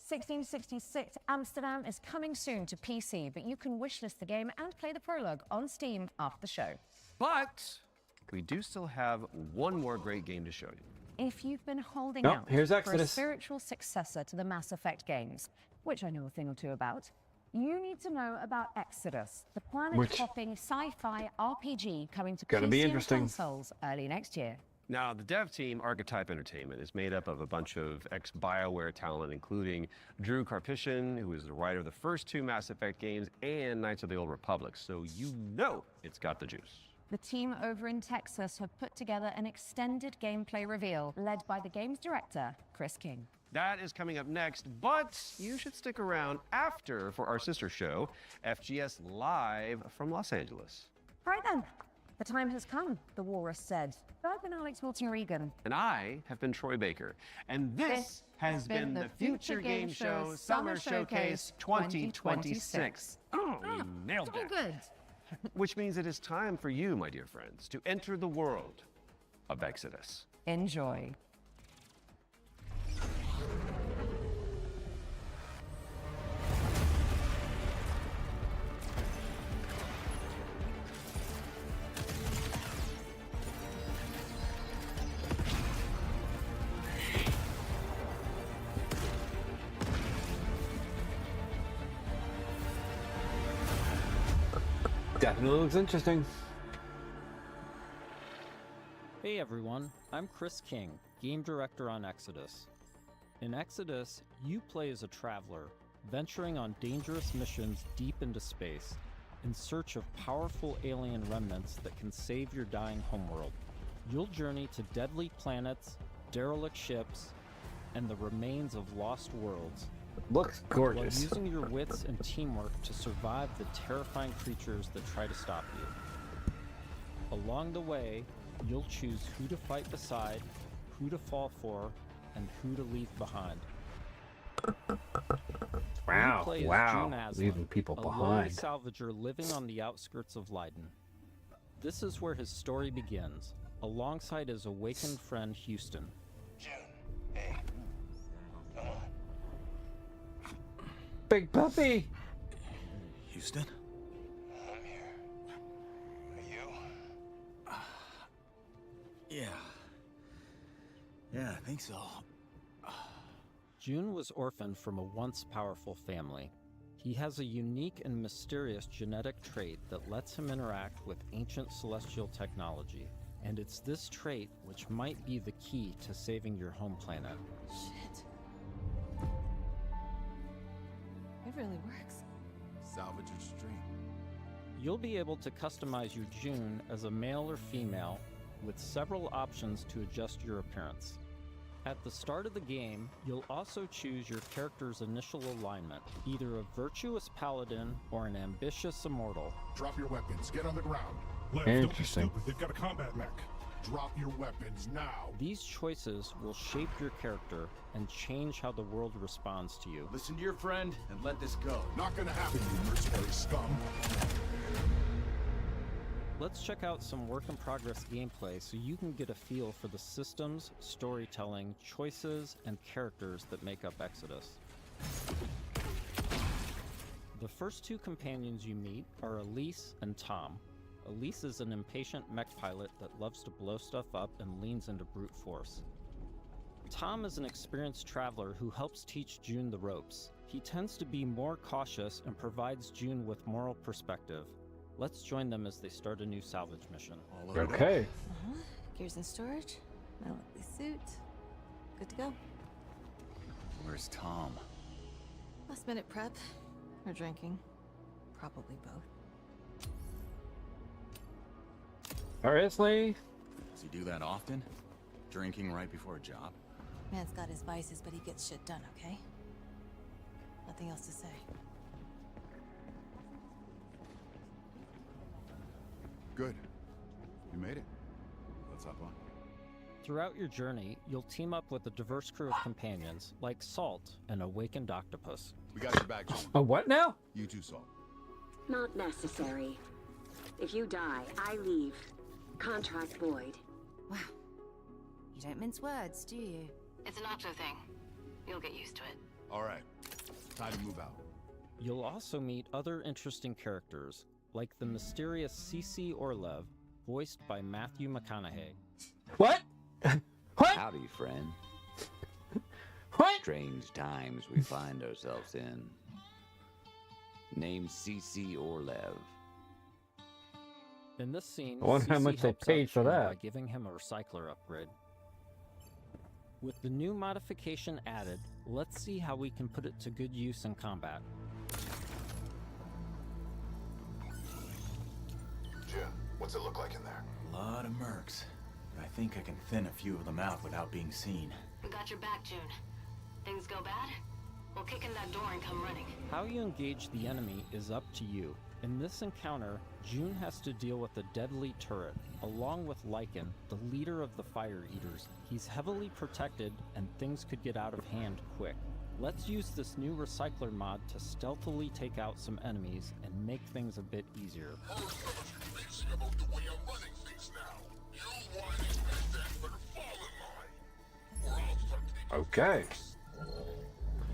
1666 Amsterdam is coming soon to PC, but you can wishlist the game and play the prologue on Steam after the show. But we do still have one more great game to show you. If you've been holding Oh, out here's for a Exodus. spiritual successor to the Mass Effect games, which I know a thing or two about, you need to know about Exodus, the planet-hopping sci-fi RPG coming to Gonna PC be and interesting. consoles early next year. Now, the dev team, Archetype Entertainment, is made up of a bunch of ex-BioWare talent, including Drew Karpyshyn, who is the writer of the first two Mass Effect games, and Knights of the Old Republic, so you know it's got the juice. The team over in Texas have put together an extended gameplay reveal led by the game's director, Chris King. That is coming up next, but you should stick around after for our sister show, FGS Live from Los Angeles. All right then, The time has come, the walrus said. I've been Alex Wilton-Regan. And I have been Troy Baker. And this has been the Future Game Show Summer Showcase 2026. Oh, we nailed so it. Good. Which means it is time for you, my dear friends, to enter the world of Exodus. Enjoy. Definitely looks interesting. Hey everyone, I'm Chris King, Game Director on Exodus. In Exodus, you play as a traveler, venturing on dangerous missions deep into space, in search of powerful alien remnants that can save your dying homeworld. You'll journey to deadly planets, derelict ships, and the remains of lost worlds. Looks gorgeous. While using your wits and teamwork to survive the terrifying creatures that try to stop you. Along the way, you'll choose who to fight beside, who to fall for, and who to leave behind. Wow, You play as wow, June Aslan, leaving people a lonely behind. salvager living on the outskirts of Leiden. This is where his story begins, alongside his awakened friend Houston. Big puppy! Houston? I'm here. Are you? Yeah. Yeah, I think so. June was orphaned from a once powerful family. He has a unique and mysterious genetic trait that lets him interact with ancient celestial technology. And it's this trait which might be the key to saving your home planet. Shit. It really works. Salvager's dream. You'll be able to customize your June as a male or female, with several options to adjust your appearance. At the start of the game, you'll also choose your character's initial alignment, either a virtuous paladin or an ambitious immortal. Drop your weapons. Get on the ground. Interesting. They've got a combat mech. Drop your weapons now. These choices will shape your character and change how the world responds to you. Listen to your friend and let this go. Not gonna happen, you mercenary scum. Let's check out some work-in-progress gameplay so you can get a feel for the systems, storytelling, choices, and characters that make up Exodus. The first two companions you meet are Elise and Tom. Elise is an impatient mech pilot that loves to blow stuff up and leans into brute force. Tom is an experienced traveler who helps teach June the ropes. He tends to be more cautious and provides June with moral perspective. Let's join them as they start a new salvage mission. Okay. Gears in storage. My lovely suit. Good to go. Where's Tom? Last minute prep. Or drinking. Probably both. Seriously? Does he do that often? Drinking right before a job? Man's got his vices, but he gets shit done, okay? Nothing else to say. Good. You made it. Let's hop on. Throughout your journey, you'll team up with a diverse crew of companions, like Salt, an awakened octopus. We got your back, June. A what now? You too, Salt. Not necessary. If you die, I leave. Contract void. Wow. You don't mince words, do you? It's an Octo thing. You'll get used to it. All right. Time to move out. You'll also meet other interesting characters, like the mysterious C.C. Orlev, voiced by Matthew McConaughey. What? What? Howdy, friend. What? Strange times we find ourselves in. Named C.C. Orlev. In this scene, I wonder how CC much they helps paid out for June that. by giving him a recycler upgrade. With the new modification added, let's see how we can put it to good use in combat. Jim, what's it look like in there? A lot of mercs. But I think I can thin a few of them out without being seen. We got your back, June. Things go bad? We'll kick in that door and come running. How you engage the enemy is up to you. In this encounter, June has to deal with a deadly turret, along with Lycan, the leader of the Fire Eaters. He's heavily protected, and things could get out of hand quick. Let's use this new Recycler mod to stealthily take out some enemies and make things a bit easier. Okay.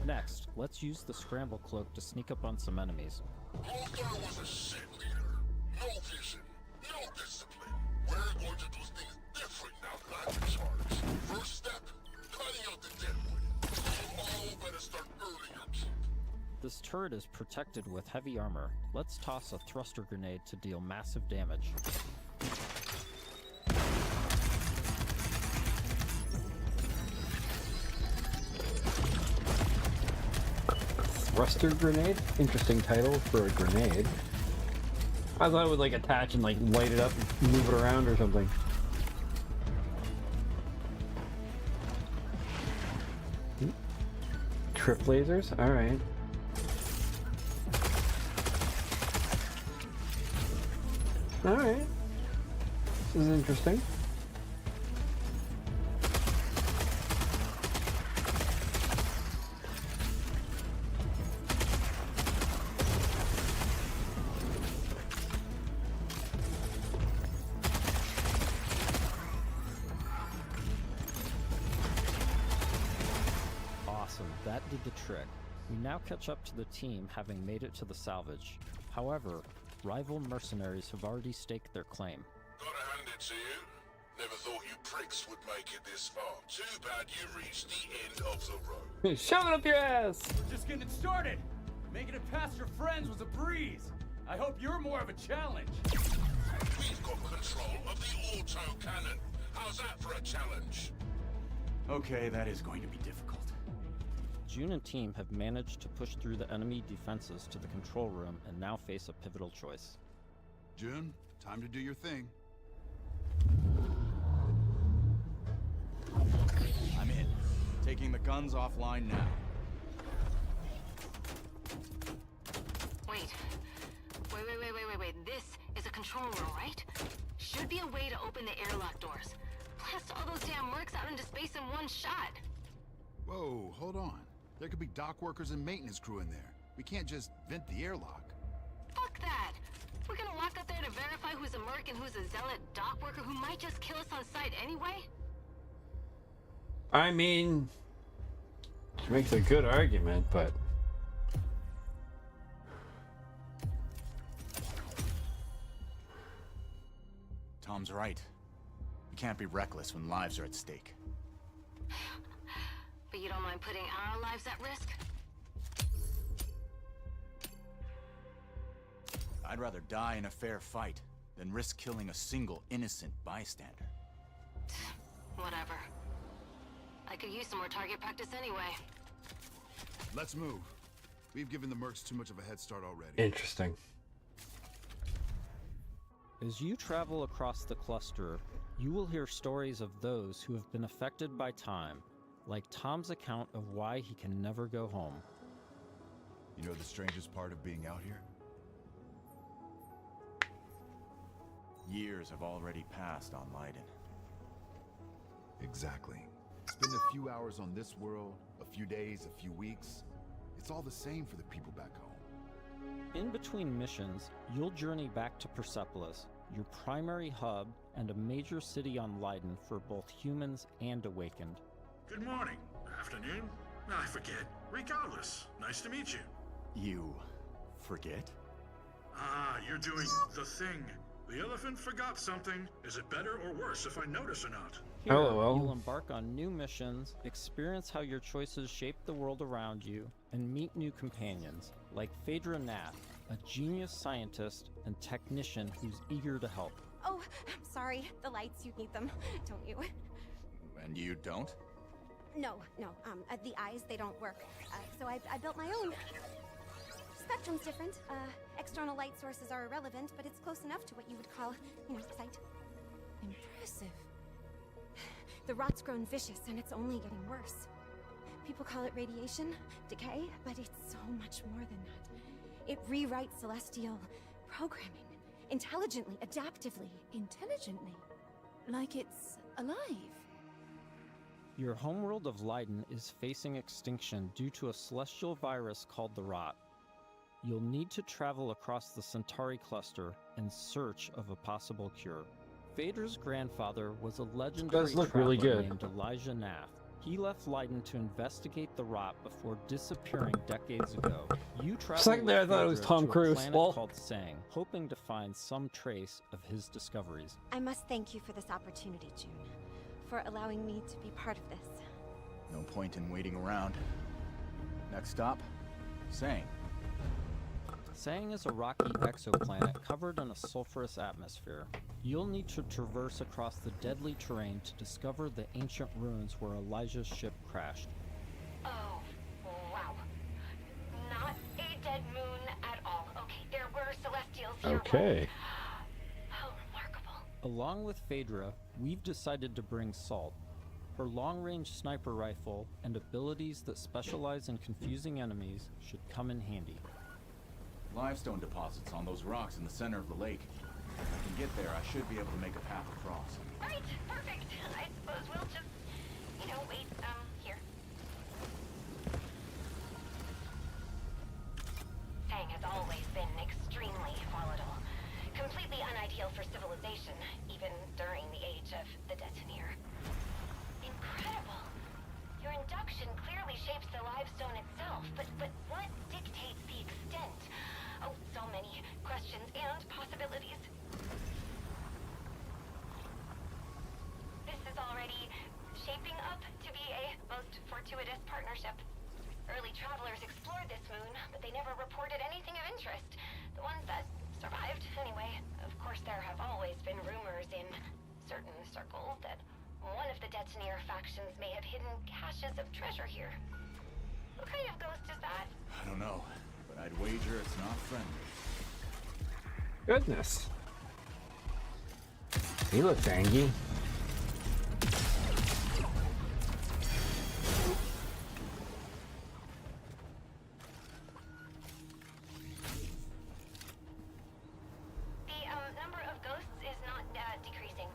Next, let's use the Scramble Cloak to sneak up on some enemies. Lothar was a shit leader. No vision, no discipline. We're going to do things different now that I'm in charge. First step, cutting out the deadwood. You all better start earning your keep. This turret is protected with heavy armor. Let's toss a thruster grenade to deal massive damage. Thruster grenade? Interesting title for a grenade. I thought it would like attach and like light it up and move it around or something. Trip lasers? Alright. Alright. This is interesting. That did the trick. We now catch up to the team having made it to the salvage. However, rival mercenaries have already staked their claim. Gotta hand it to you. Never thought you pricks would make it this far. Too bad you reached the end of the road. Shove it up your ass! Just getting started. Making it past your friends was a breeze. I hope you're more of a challenge. We've got control of the auto cannon. How's that for a challenge? Okay, that is going to be difficult. June and team have managed to push through the enemy defenses to the control room and now face a pivotal choice. June, time to do your thing. I'm in. Taking the guns offline now. Wait. This is a control room, right? Should be a way to open the airlock doors. Blast all those damn mercs out into space in one shot. Whoa, hold on. There could be dock workers and maintenance crew in there. We can't just vent the airlock. Fuck that! We're gonna walk up there to verify who's a merc and who's a zealot dock worker who might just kill us on sight anyway? I mean, she makes a good argument, but... Tom's right. We can't be reckless when lives are at stake. But you don't mind putting our lives at risk? I'd rather die in a fair fight than risk killing a single innocent bystander. Whatever. I could use some more target practice anyway. Let's move. We've given the mercs too much of a head start already. Interesting. As you travel across the cluster, you will hear stories of those who have been affected by time, like Tom's account of why he can never go home. You know the strangest part of being out here? Years have already passed on Leiden. Exactly. Spend a few hours on this world, a few days, a few weeks. It's all the same for the people back home. In between missions, you'll journey back to Persepolis, your primary hub and a major city on Leiden for both humans and Awakened. Good morning, afternoon, I forget. Regardless, nice to meet you. You forget? Ah, you're doing the thing. The elephant forgot something. Is it better or worse if I notice or not? Here, you'll embark on new missions, experience how your choices shape the world around you, and meet new companions, like Phaedra Nath, a genius scientist and technician who's eager to help. Oh, I'm sorry. The lights, you need them, don't you? And you don't? No. The eyes, they don't work. So I built my own. Spectrum's different. External light sources are irrelevant, but it's close enough to what you would call, sight. Impressive. The rot's grown vicious, and it's only getting worse. People call it radiation, decay, but it's so much more than that. It rewrites celestial programming. Intelligently, adaptively. Intelligently? Like it's alive? Your homeworld of Leiden is facing extinction due to a celestial virus called the Rot. You'll need to travel across the Centauri cluster in search of a possible cure. Phaedra's grandfather was a legendary traveler named Elijah Nath. He left Leiden to investigate the Rot before disappearing decades ago. You travel Second there, I thought it was Tom Cruise. A planet called Sang, hoping to find some trace of his discoveries. I must thank you for this opportunity, June, for allowing me to be part of this. No point in waiting around. Next stop, Sang. Sang is a rocky exoplanet covered in a sulfurous atmosphere. You'll need to traverse across the deadly terrain to discover the ancient ruins where Elijah's ship crashed. Oh, wow. Not a dead moon at all. Okay, there were celestials here. Okay. How remarkable. Along with Phaedra, we've decided to bring Salt. Her long-range sniper rifle and abilities that specialize in confusing enemies should come in handy. Limestone deposits on those rocks in the center of the lake. If I can get there, I should be able to make a path across. Right, perfect. I suppose we'll just, wait, here. Sang has always been extremely volatile. Completely unideal for civilization, even during the age of the Detoneer. Incredible. Your induction clearly shapes the limestone itself, but what dictates the extent? Oh, so many questions and possibilities. This is already shaping up to be a most fortuitous partnership. Early travelers explored this moon, but they never reported anything of interest. The ones that survived, anyway. Of course, there have always been rumors in certain circles that one of the Detoneer factions may have hidden caches of treasure here. What kind of ghost is that? I don't know, but I'd wager it's not friendly. Goodness. He looks angry. The number of ghosts is not decreasing.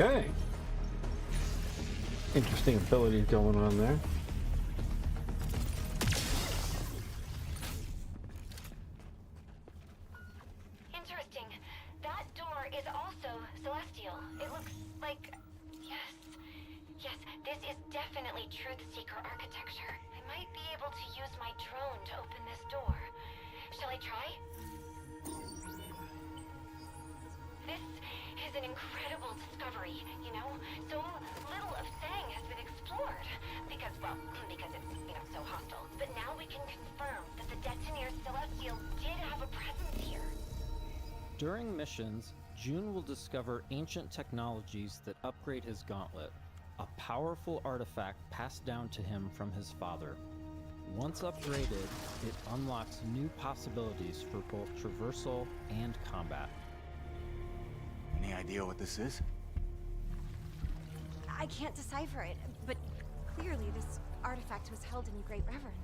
Okay. Interesting abilities going on there. Interesting. That door is also celestial. It looks like... Yes, this is definitely Truth Seeker architecture. I might be able to use my drone to open this door. Shall I try? This is an incredible discovery, So little of Sang has been explored. Because it's, so hostile. But now we can confirm that the Detoneer Celestial did have a presence here. During missions, June will discover ancient technologies that upgrade his gauntlet, a powerful artifact passed down to him from his father. Once upgraded, it unlocks new possibilities for both traversal and combat. Any idea what this is? I can't decipher it, but clearly this artifact was held in great reverence.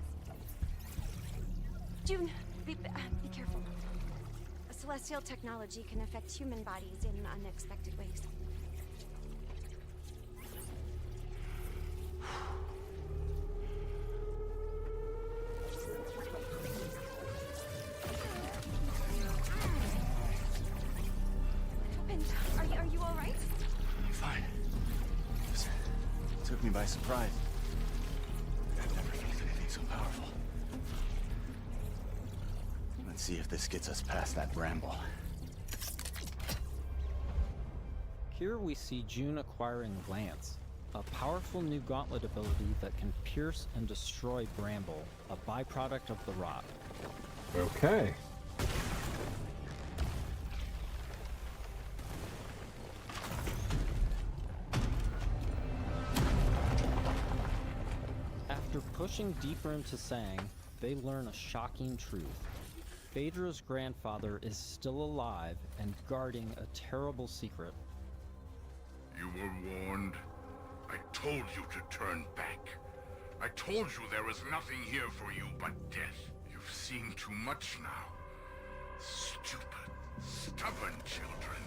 June, be careful. Celestial technology can affect human bodies in unexpected ways. Are you all right? Fine. Just took me by surprise. see if this gets us past that bramble. Here we see June acquiring Lance, a powerful new gauntlet ability that can pierce and destroy bramble, a byproduct of the rot. Okay. After pushing deeper into Sang, they learn a shocking truth. Phaedra's grandfather is still alive and guarding a terrible secret. You were warned. I told you to turn back. I told you there was nothing here for you but death. You've seen too much now. Stupid, stubborn children.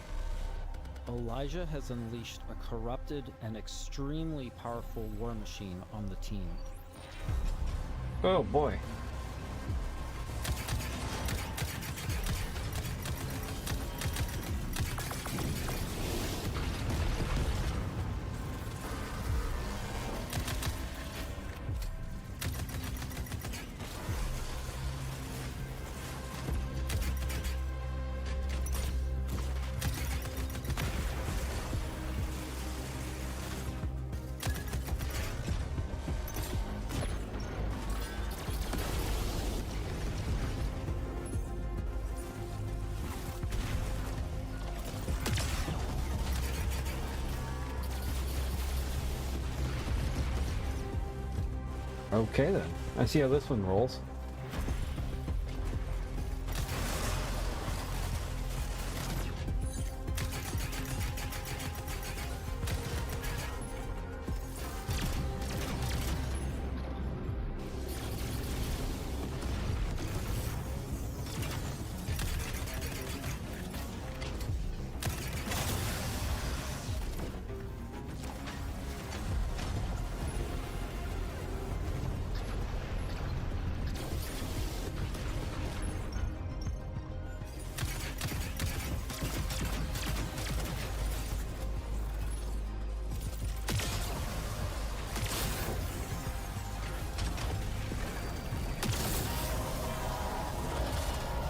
Elijah has unleashed a corrupted and extremely powerful war machine on the team. Oh boy. Okay then. I see how this one rolls.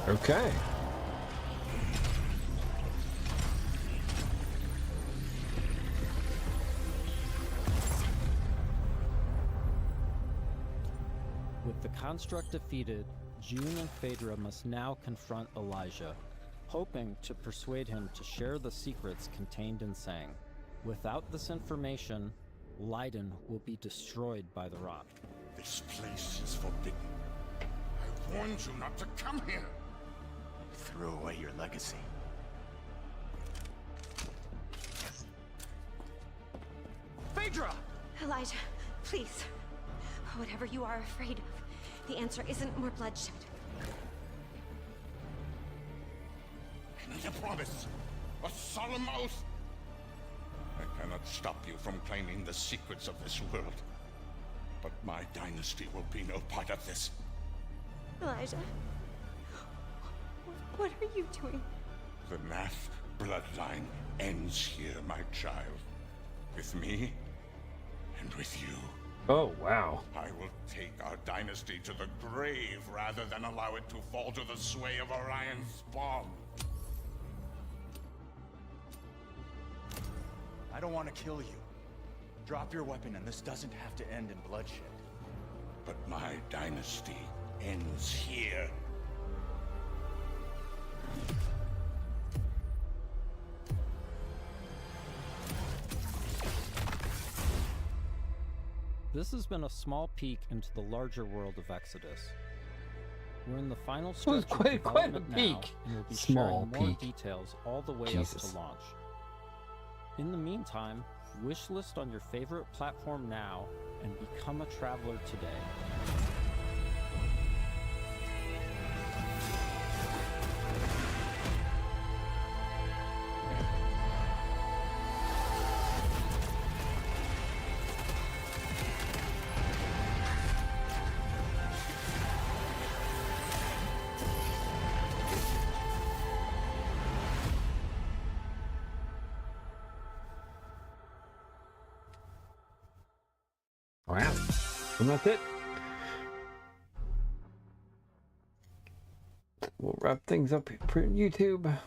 Okay. With the construct defeated, June and Phaedra must now confront Elijah, hoping to persuade him to share the secrets contained in Sang. Without this information, Leiden will be destroyed by the rot. This place is forbidden. I warned you not to come here. Throw away your legacy. Phaedra! Elijah, please. Whatever you are afraid of, the answer isn't more bloodshed. I need a promise. A solemn oath. I cannot stop you from claiming the secrets of this world. But my dynasty will be no part of this. Elijah, what are you doing? The Nath bloodline ends here, my child. With me and with you. Oh, wow. I will take our dynasty to the grave rather than allow it to fall to the sway of Orion's spawn. I don't want to kill you. Drop your weapon and this doesn't have to end in bloodshed. But my dynasty ends here. This has been a small peek into the larger world of Exodus. We're in the final stretch of development now, and we'll be sharing more details all the way up to launch. In the meantime, wishlist on your favorite platform now and become a traveler today. Wow. And that's it. We'll wrap things up for YouTube.